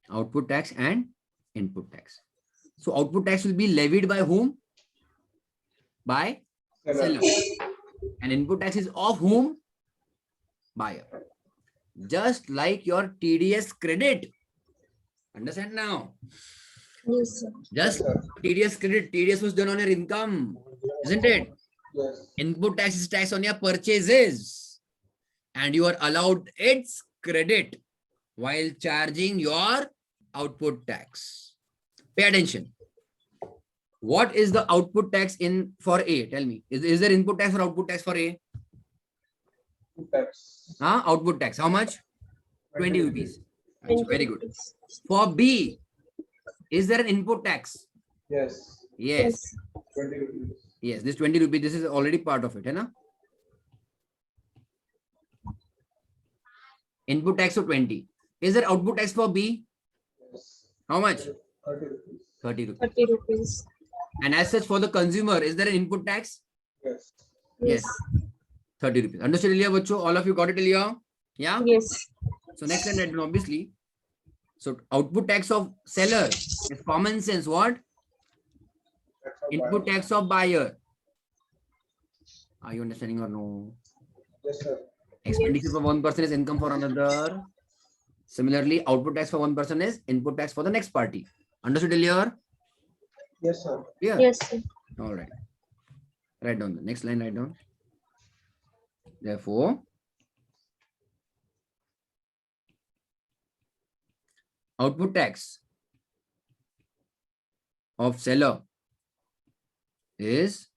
Output tax and input tax. So output tax will be levied by whom? By seller. And input tax is of whom? Buyer. Just like your TDS credit. Understand now? Yes, sir. Just TDS credit. TDS was done on your income, isn't it? Yes. Input tax is tax on your purchases. And you are allowed its credit while charging your output tax. Pay attention. What is the output tax in for A? Tell me. Is there input tax or output tax for A? Tax. Output tax. How much? 20 rupees. Thank Very you. good. For B, is there an input tax? Yes. Yes. 20 rupees. Yes, this 20 rupees, this is already part of it, na? Input tax of 20. Is there output tax for B? Yes. How much? 30 rupees. 30 rupees. 30 rupees. And as such for the consumer, is there an input tax? Yes. Yes. 30 rupees. Understood, Ilya, bacho? All of you got it, Ilya? Yeah? Yes. So next line, obviously. So output tax of seller is common sense. What? Tax of Input buyer. tax of buyer. Are you understanding or no? Yes, sir. Expenditure for one person is income for another. Similarly, output tax for one person is input tax for the next party. Understood, Ilya? Yes, sir. Yeah. Yes, sir. All right. Write down the next line. Write down. Therefore, output tax of seller is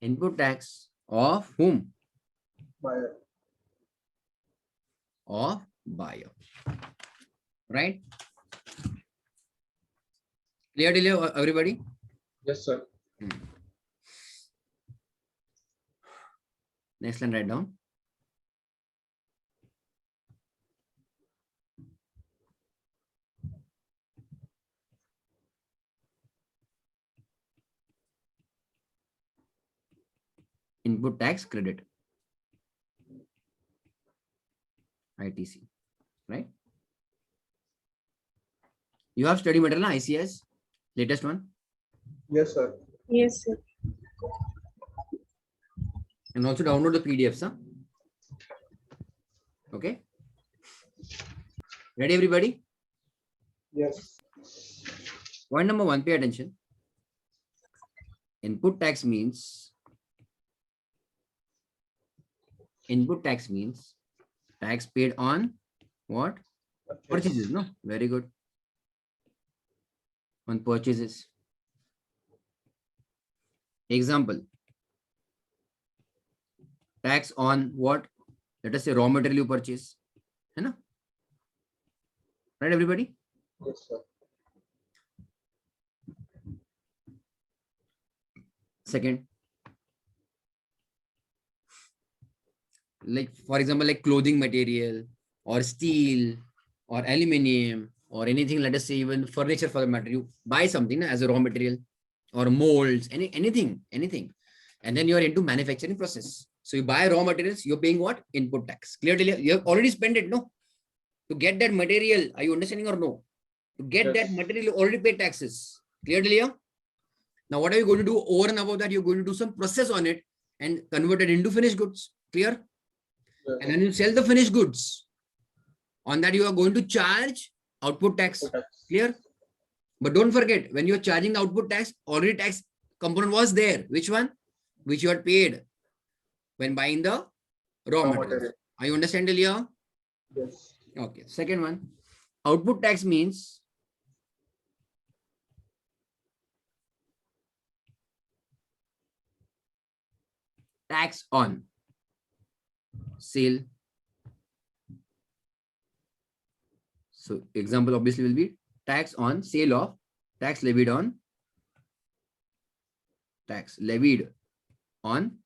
input tax of whom? Buyer. Of buyer. Right? Clear till here, everybody? Yes, sir. Next line, write down. Input tax credit. ITC. Right? You have study material, na? ICS? Latest one? Yes, sir. Yes, sir. And also download the PDFs. Huh? Okay. Ready, everybody? Yes. Point number one, pay attention. Input tax means tax paid on what? Purchases, no? Very good. On purchases. Example. tax on what? Let us say raw material you purchase. है ना? Right, everybody? Yes, sir. Second, like for example, like clothing material or steel or aluminium or anything, let us say even furniture for the matter, you buy something as a raw material or molds, anything. And then you're into manufacturing process. So you buy raw materials, you're paying what? Input tax. Clearly, you have already spent it, no? To get that material, are you understanding or no? To get that Yes. material, you already pay taxes. Clearly, yeah? Now, what are you going to do over and above that? You're going to do some process on it and convert it into finished goods. Clear? Yes. And then you sell the finished goods. On that, you are going to charge output tax. Tax. Clear? But don't forget, when you're charging the output tax, already tax component was there. Which one? Which you had paid when buying the raw Raw materials. material. Are you understand, Delia? Yes. Okay. Second one, output tax means tax on sale. So example obviously will be tax on sale of, tax levied on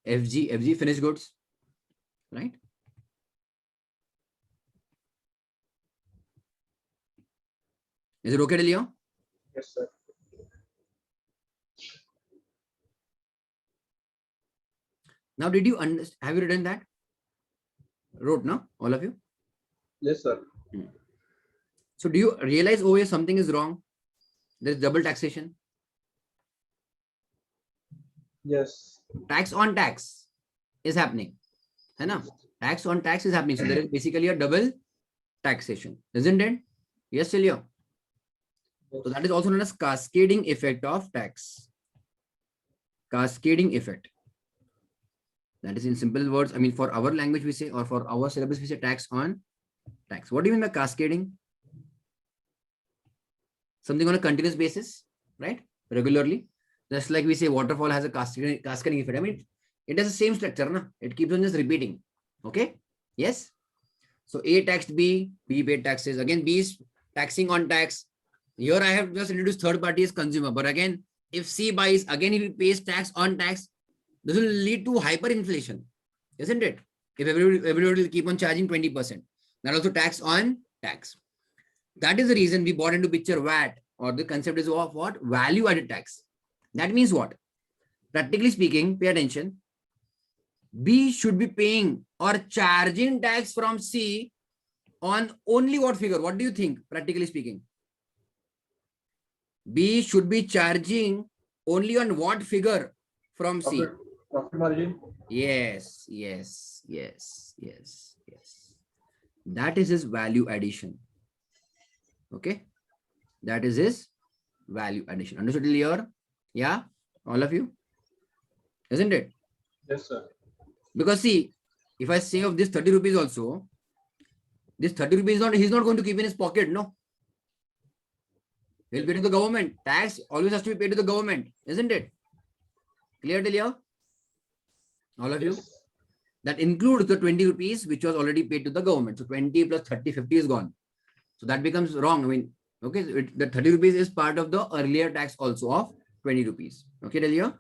FG finished goods, right? Is it okay, Delia? Yes, sir. Now, did you understand? Have you written that? Wrote, no? All of you? Yes, sir. So do you realize over here something is wrong? There is double taxation. Yes. Tax on tax is happening. है ना? Tax on tax is happening. So there is basically a double taxation, isn't it? Yes, Celia. So that is also known as cascading effect of tax. Cascading effect. That is in simple words. I mean, for our language we say, or for our syllabus we say tax on tax. What do you mean by cascading? Something on a continuous basis, right? Regularly. Just like we say waterfall has a cascading effect. I mean, it has the same structure, na? It keeps on just repeating. Okay? Yes? So A taxed B, B paid taxes. Again, B is taxing on tax. Here I have just introduced third party as consumer. But again, if C buys, again if he pays tax on tax, this will lead to hyperinflation, isn't it? If everybody will keep on charging 20%. That also tax on tax. That is the reason we brought into picture VAT, or the concept is of what? Value added tax. That means what? Practically speaking, pay attention. B should be paying or charging tax from C on only what figure? What do you think, practically speaking? B should be charging only on what figure from C? Profit margin. Yes. That is his value addition. Okay. That is his value addition. Understood here? Yeah. All of you? Isn't it? Yes, sir. Because see, if I say of this 30 rupees also, this 30 rupees he's not going to keep in his pocket, no. He'll pay to the government. Tax always has to be paid to the government, isn't it? Clear till here? All of you? Yes. That includes the 20 rupees which was already paid to the government. So 20 plus 30, 50 is gone. So that becomes wrong. I mean, okay, so the 30 rupees is part of the earlier tax also of 20 rupees. Okay, till here?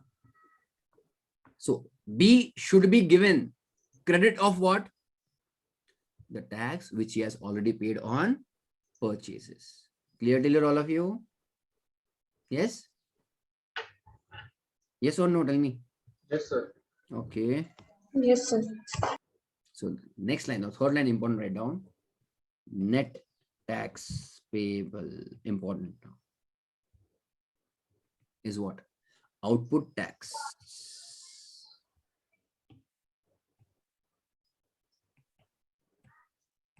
So B should be given credit of what? The tax which he has already paid on purchases. Clear till here, all of you? Yes? Yes or no? Tell me. Yes, sir. Okay. Yes, sir. So next line, the third line important, write down. Net tax payable, important now. Is what? Output tax.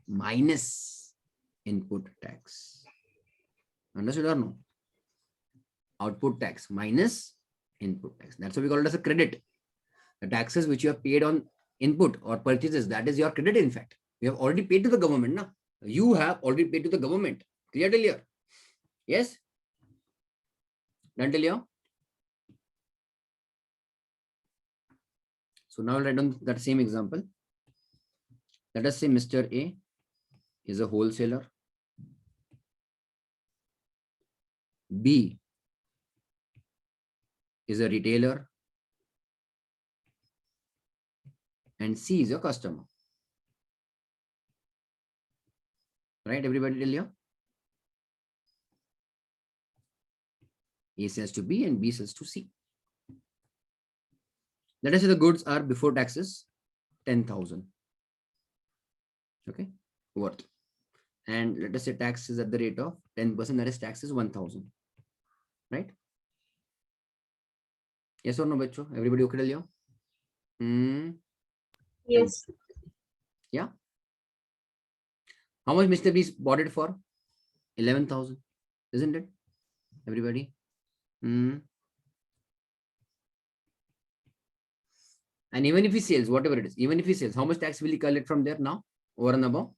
Minus input tax. Understood or no? Output tax minus input tax. That's why we call it as a credit. The taxes which you have paid on input or purchases, that is your credit. In fact, you have already paid to the government. No? You have already paid to the government. Clear till here? Yes? Done till here? So now I'll write down that same example. Let us say Mr. A is a wholesaler. B is a retailer. And C is a customer. Right, everybody till here? A sells to B and B sells to C. Let us say the goods are before taxes 10,000. Okay, worth. And let us say tax is at the rate of 10%, that is tax is 1,000. Right? Yes or no, Bacho? Everybody okay till here? Yes. Yeah. How much Mr. B bought it for? 11,000, isn't it? Everybody? And even if he sells, whatever it is, even if he sells, how much tax will he collect from there now? Over and above?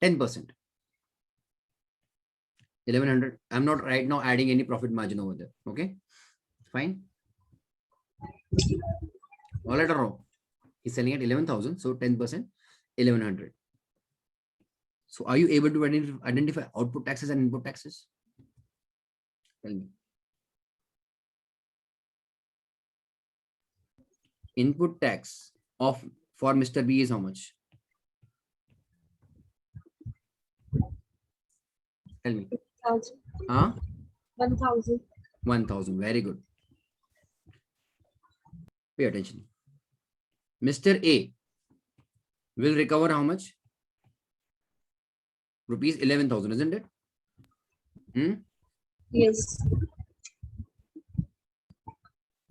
10%. 1,100. I'm not right now adding any profit margin over there. Okay, fine. All right or wrong? He's selling at 11,000, so 10%, 1,100. So are you able to identify output taxes and input taxes? Tell me. Input tax of for Mr. B is how much? Tell me. 1,000. Huh? 1,000. 1,000. Very good. Pay attention. Mr. A will recover how much? Rupees 11,000, isn't it? Yes.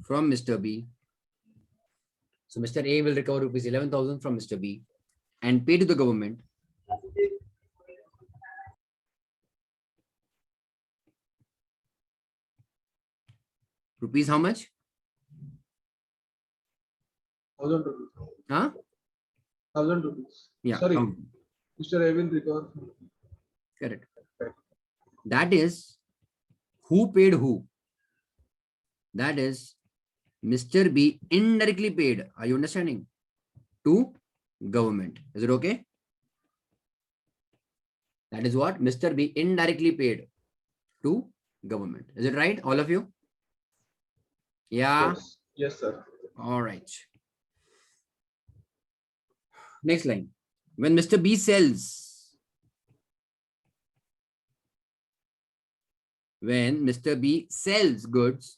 From Mr. B. So Mr. A will recover rupees 11,000 from Mr. B and pay to the government rupees how much? 1,000 rupees. Huh? 1,000 rupees. Yeah. Sorry, count. Mr. A will recover. Correct. That is who paid who? That is Mr. B indirectly paid. Are you understanding? To government. Is it okay? That is what Mr. B indirectly paid to government. Is it right? All of you? Yeah. Yes. Yes, sir. All right. Next line. When Mr. B sells, goods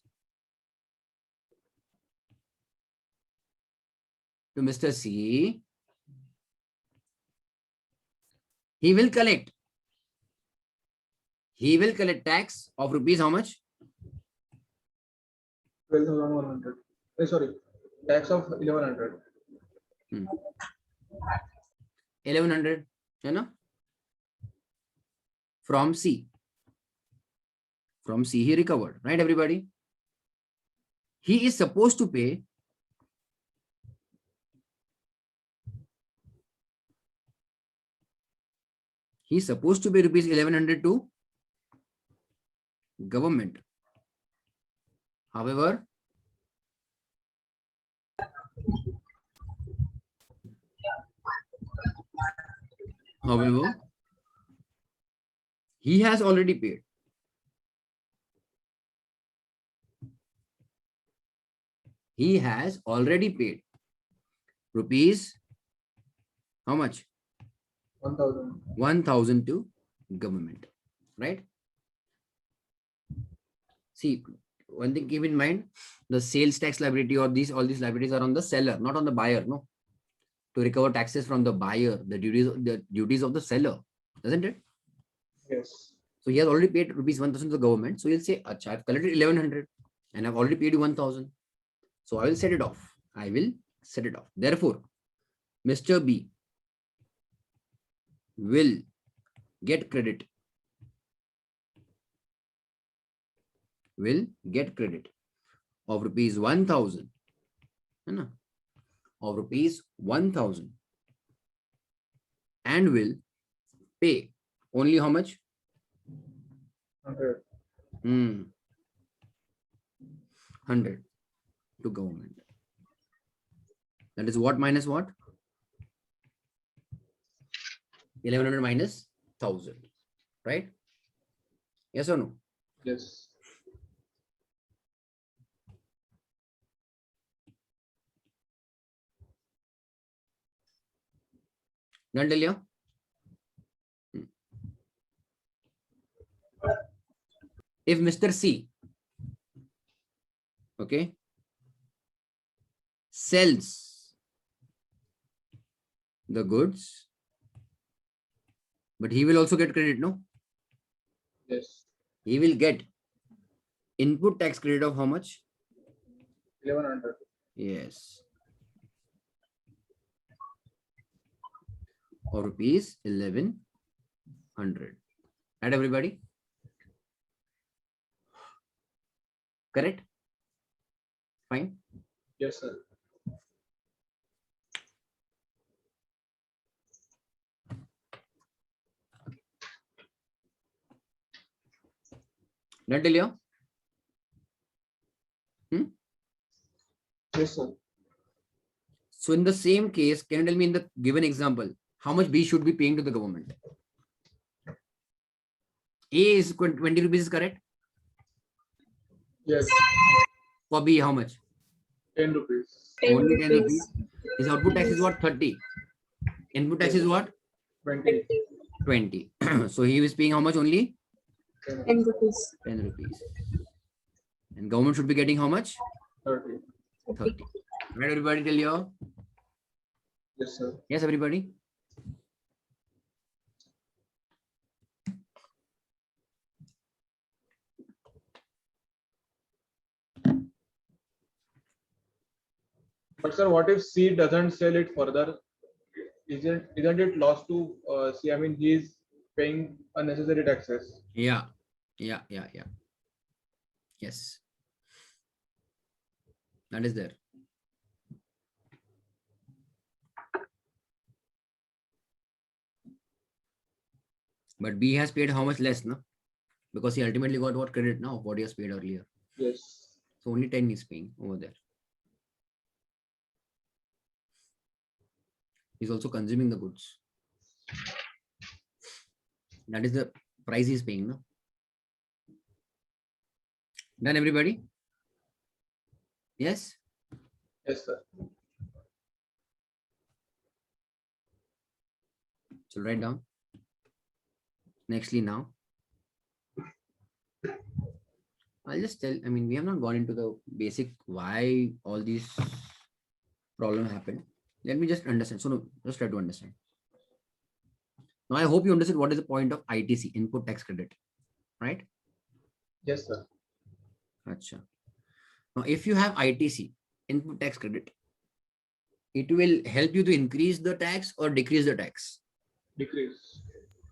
to Mr. C, he will collect tax of rupees how much? 12,100. Sorry, tax of 1,100. 1,100, you know, from C. From C he recovered, right, everybody? He is supposed to pay rupees 1,100 to government. However, he has already paid. He has already paid rupees how much? 1,000. 1,000 to government, right? See, one thing keep in mind, the sales tax liability or all these liabilities are on the seller, not on the buyer, no? To recover taxes from the buyer, the duties of the seller, isn't it? Yes. So he has already paid rupees 1,000 to the government. So he'll say, Achha, I've collected 1,100 and I've already paid you 1,000. So I will set it off. Therefore, Mr. B will get credit. Of rupees 1,000. Of rupees 1,000 and will pay only how much? 100. 100 to government. That is what minus what? 1100 minus 1000, right? Yes or no? Yes. Done till here? If Mr. C, okay, sells the goods, but he will also get credit, no? Yes. He will get input tax credit of how much? 1100. Yes. Or rupees 1100. Right, everybody? Correct? Fine. Yes, sir. Done till here? Yes, sir. So in the same case, can you tell me in the given example, how much B should be paying to the government? A is 20 rupees is correct. Yes. For B, how much? 10 rupees. 10 Only 10 rupees. rupees. His output tax is what? 30. Input tax is what? 20. 20. So he is paying how much only? 10. 10 rupees. 10 rupees. And government should be getting how much? 30. 30. Right, everybody till here? Yes, sir. Yes, everybody? But sir, what if C doesn't sell it further? Isn't it lost to C? I mean, he is paying unnecessary taxes. Yeah. Yes. That is there. But B has paid how much less, no? Because he ultimately got what credit now of what he has paid earlier. Yes. So only 10 is paying over there. He's also consuming the goods. That is the price he's paying, no? Done, everybody? Yes? Yes, sir. So write down. Nextly now. I'll just tell, I mean, we have not gone into the basic why all these problems happen. Let me just understand. So no, just try to understand. Now I hope you understand what is the point of ITC, input tax credit, right? Yes, sir. Achha. Now if you have ITC, input tax credit, it will help you to increase the tax or decrease the tax. Decrease.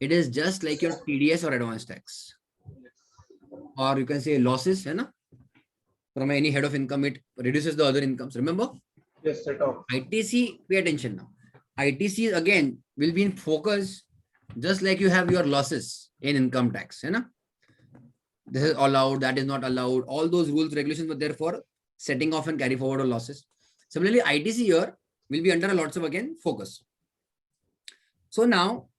It is just like your TDS or advance tax. Or you can say losses, right? From any head of income, it reduces the other incomes. Remember? Yes, set off. ITC, pay attention now. ITC again will be in focus, just like you have your losses in income tax. Right? This is allowed, that is not allowed. All those rules, regulations were there for setting off and carry forward of losses. Similarly, ITC here will be under a lots of again focus. So now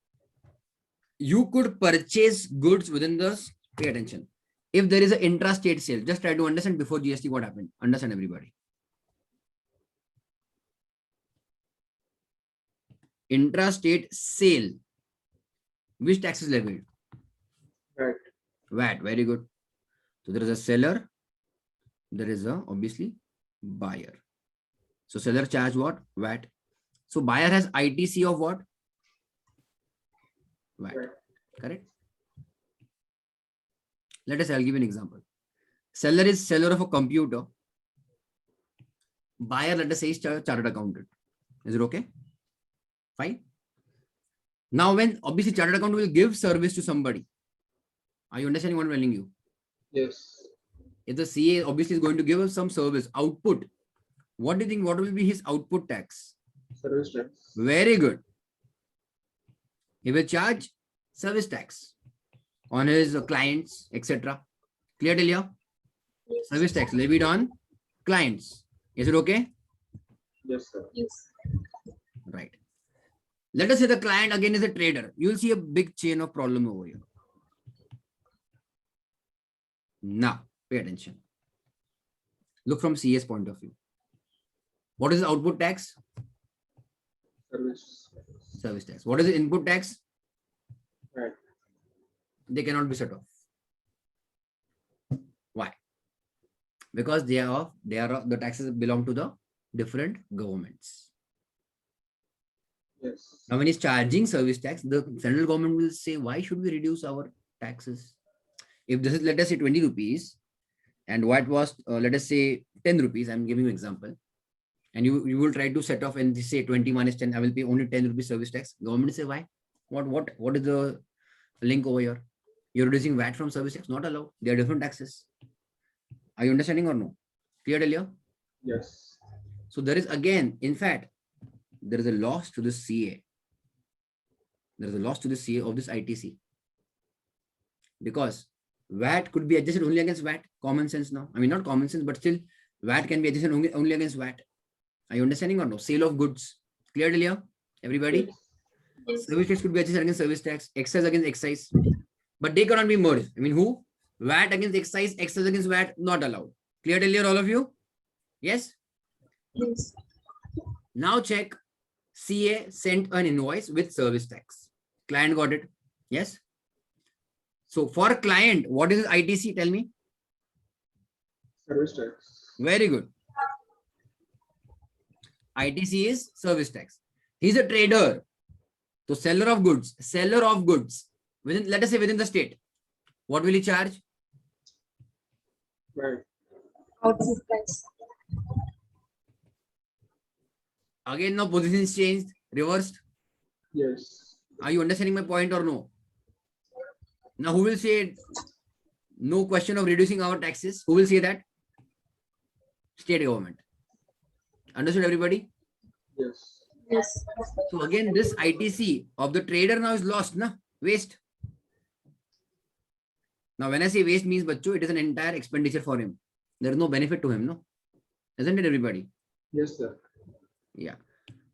you could purchase goods within the, pay attention. If there is an intra-state sale, just try to understand before GST what happened. Understand everybody. Intra-state sale. Which tax is levied? Right. VAT. Very good. So there is a seller. There is a obviously buyer. So seller charge what? VAT. So buyer has ITC of what? VAT. Right. Correct. Let us, I'll give you an example. Seller is seller of a computer. Buyer, let us say, is chartered accountant. Is it okay? Fine. Now, when obviously chartered accountant will give service to somebody. Are you understanding what I'm telling you? Yes. If the CA obviously is going to give us some service output, what do you think? What will be his output tax? Service tax. Very good. He will charge service tax on his clients, etc. Clear till here? Yes. Service tax levied on clients. Is it okay? Yes, sir. Yes. Right. Let us say the client again is a trader. You will see a big chain of problem over here. Now, pay attention. Look from CS point of view. What is the output tax? Service. Service tax. What is the input tax? Right. They cannot be set off. Why? Because the taxes belong to the different governments. Yes. Now, when he's charging service tax, the central government will say, why should we reduce our taxes? If this is, let us say 20 rupees, and what was, let us say 10 rupees, I'm giving you an example. And you will try to set off and say 20 minus 10, I will pay only 10 rupees service tax. Government will say, why? What is the link over here? You're reducing VAT from service tax, not allowed. They are different taxes. Are you understanding or no? Clear till here? Yes. So there is again, in fact, there is a loss to the CA. There is a loss to the CA of this ITC. Because VAT could be adjusted only against VAT. Common sense now. I mean, not common sense, but still VAT can be adjusted only against VAT. Are you understanding or no? Sale of goods. Clear till here? Everybody? Yes. Service tax could be adjusted against service tax, excise against excise. But they cannot be merged. I mean, who? VAT against excise, excise against VAT, not allowed. Clear till here, all of you? Yes? Yes. Now check. CA sent an invoice with service tax. Client got it. Yes? So for client, what is ITC? Tell me. Service tax. Very good. ITC is service tax. He's a trader. So seller of goods, within, let us say within the state. What will he charge? Right. Output tax. Again, now position is changed, reversed. Yes. Are you understanding my point or no? Now, who will say no question of reducing our taxes? Who will say that? State government. Understood, everybody? Yes. Yes. So again, this ITC of the trader now is lost, na? Waste. Now, when I say waste means, bacho, it is an entire expenditure for him. There is no benefit to him, no? Isn't it, everybody? Yes, sir. Yeah.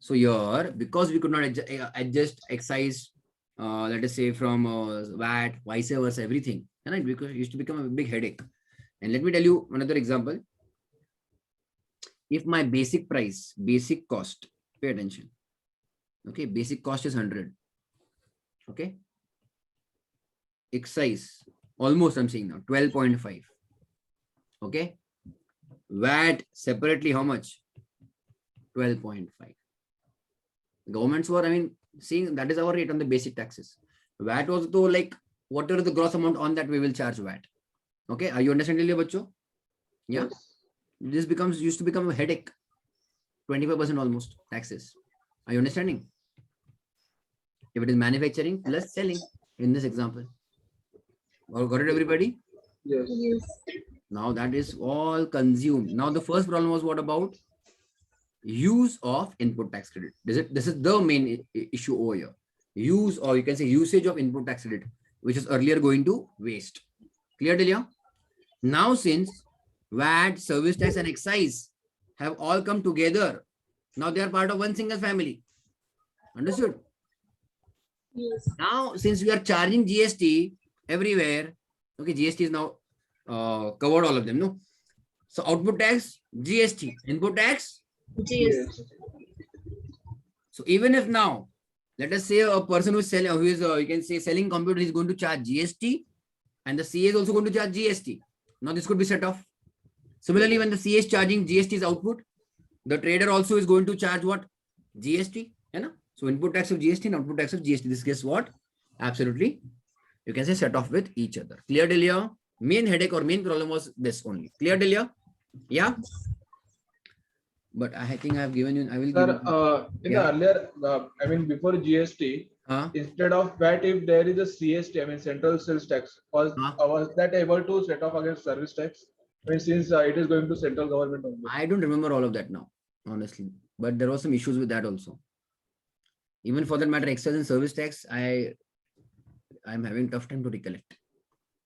So here, because we could not adjust excise, let us say from VAT, vice versa, everything, right? Because it used to become a big headache. And let me tell you another example. If my basic price, basic cost, pay attention. Okay, basic cost is 100. Okay. Excise, almost I'm saying now, 12.5. Okay. VAT separately, how much? 12.5. Governments were, I mean, seeing that is our rate on the basic taxes. VAT was though like whatever the gross amount on that we will charge VAT. Okay, are you understanding, bacho? Yeah. Yes. This used to become a headache. 25% almost taxes. Are you understanding? If it is manufacturing plus selling in this example. All got it, everybody? Yes. Yes. Now that is all consumed. Now the first problem was what about? Use of input tax credit. This is the main issue over here. Use, or you can say usage of input tax credit, which is earlier going to waste. Clear till here? Now since VAT, service tax and excise have all come together, now they are part of one single family. Understood? Yes. Now since we are charging GST everywhere, okay, GST is now covered all of them, no? So output tax, GST, input tax. Yes. So even if now, let us say a person who is selling, who is you can say selling computer is going to charge GST, and the CA is also going to charge GST. Now this could be set off. Similarly, when the CA is charging GST's output, the trader also is going to charge what? GST. You know? So input tax of GST and output tax of GST. This gets what? Absolutely. You can say set off with each other. Clear till here? Main headache or main problem was this only. Clear till here? Yeah. But I think I have given you. I will Sir, give you. in Yeah. the earlier, I mean, before GST, instead of VAT, if there is a CST, I mean, central sales tax, was that able to set off against service tax? I mean, since it is going to central government only. I don't remember all of that now, honestly. But there were some issues with that also. Even for that matter, excise and service tax, I'm having tough time to recollect.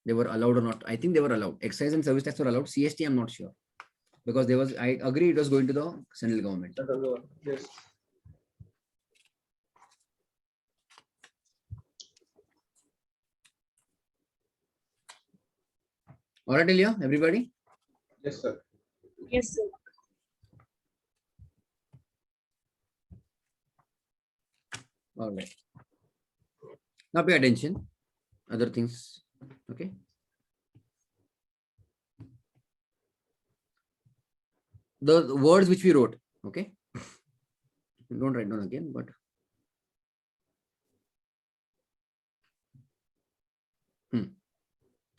They were allowed or not. I think they were allowed. Excise and service tax were allowed. CST, I'm not sure. because there was, I agree, it was going to the central government. Central government. Yes. All right, Ilya, everybody? Yes, sir. Yes, sir. All right. Now pay attention. Other things. Okay. The words which we wrote. Okay. Don't write down again, but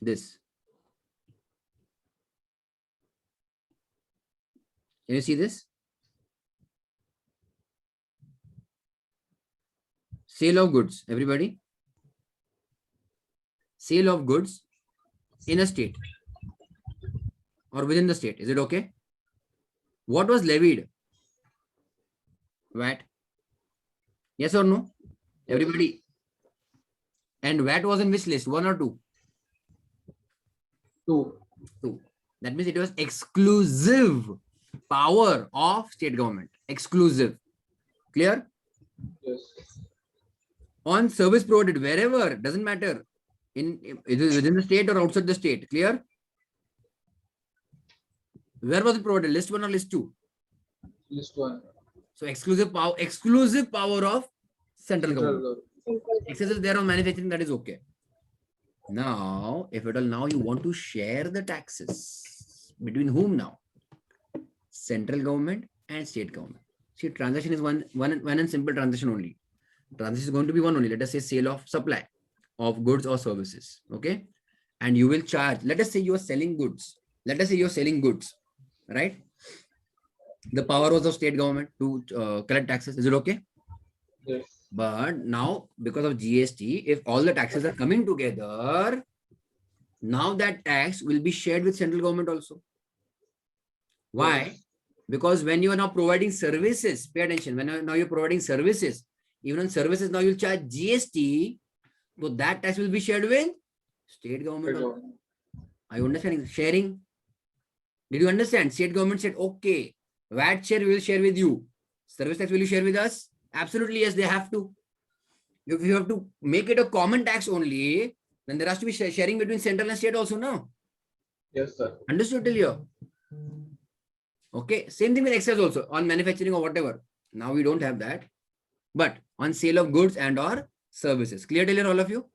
this. Can you see this? Sale of goods, everybody. Sale of goods in a state or within the state. Is it okay? What was levied? VAT. Yes or no? Everybody. And VAT was in which list? 1 or 2? 2. 2. That means it was exclusive power of state government. Exclusive. Clear? Yes. On service provided wherever, doesn't matter. It is within the state or outside the state. Clear? Where was it provided? List 1 or list 2? List 1. So exclusive power of central government. Excess is there on manufacturing, that is okay. Now, if at all now you want to share the taxes, between whom now? Central government and state government. See, transaction is one and simple transaction only. Transaction is going to be one only. Let us say sale of supply of goods or services. Okay. And you will charge, let us say you are selling goods. Let us say you're selling goods, right? The power was of state government to collect taxes. Is it okay? Yes. But now, because of GST, if all the taxes are coming together, now that tax will be shared with central government also. Why? Yes. Because when you are now providing services, pay attention, now you're providing services, even on services, now you'll charge GST, so that tax will be shared with state government. Also. Are you understanding? Sharing. Did you understand? State government said, okay, VAT share we will share with you. Service tax will you share with us? Absolutely, yes, they have to. If you have to make it a common tax only, then there has to be sharing between central and state also, no? Yes, sir. Understood till here? Okay, same thing with excess also on manufacturing or whatever. Now we don't have that, but on sale of goods and or services. Clear till here, all of you?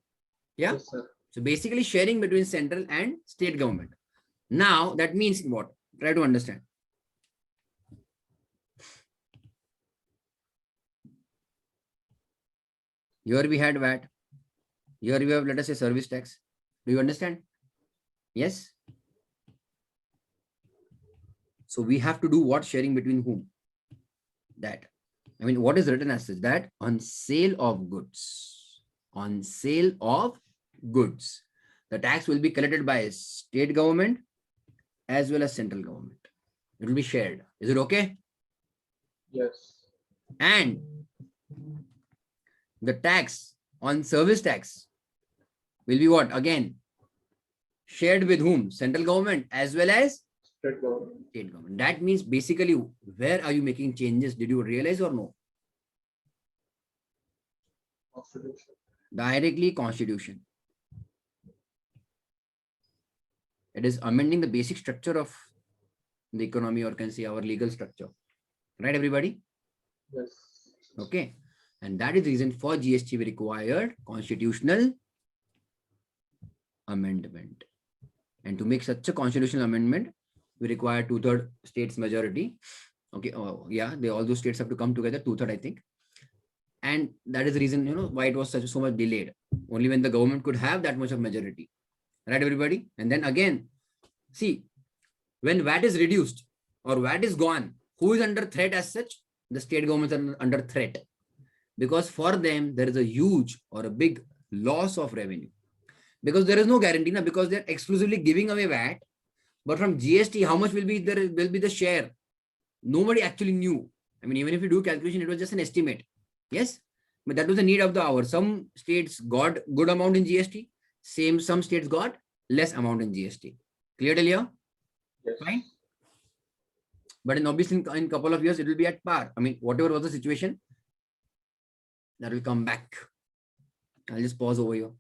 Yeah. Yes, sir. So basically sharing between central and state government. Now that means what? Try to understand. Here we had VAT. Here we have, let us say, service tax. Do you understand? Yes. So we have to do what? Sharing between whom? That. I mean, what is written as such? That on sale of goods. On sale of goods. The tax will be collected by state government as well as central government. It will be shared. Is it okay? Yes. And the tax on service tax will be what? Again, shared with whom? Central government as well as State government. state government. That means basically, where are you making changes? Did you realize or no? Constitution. Directly Constitution. It is amending the basic structure of the economy, or can say our legal structure. Right, everybody? Yes. Okay. And that is the reason for GST we required constitutional amendment. And to make such a constitutional amendment, we require 2/3 states majority. Okay. Oh, yeah. All those states have to come together, 2/3, I think. And that is the reason, why it was so much delayed. Only when the government could have that much of majority. Right, everybody? And then again, see, when VAT is reduced or VAT is gone, who is under threat as such? The state governments are under threat. Because for them, there is a huge or a big loss of revenue. Because there is no guarantee, because they're exclusively giving away VAT. But from GST, how much will be the share? Nobody actually knew. I mean, even if you do calculation, it was just an estimate. Yes, but that was the need of the hour. Some states got good amount in GST. Some states got less amount in GST. Clear till here? Yes. Fine. But in obviously in couple of years, it will be at par. I mean, whatever was the situation, that will come back. I'll just pause over here.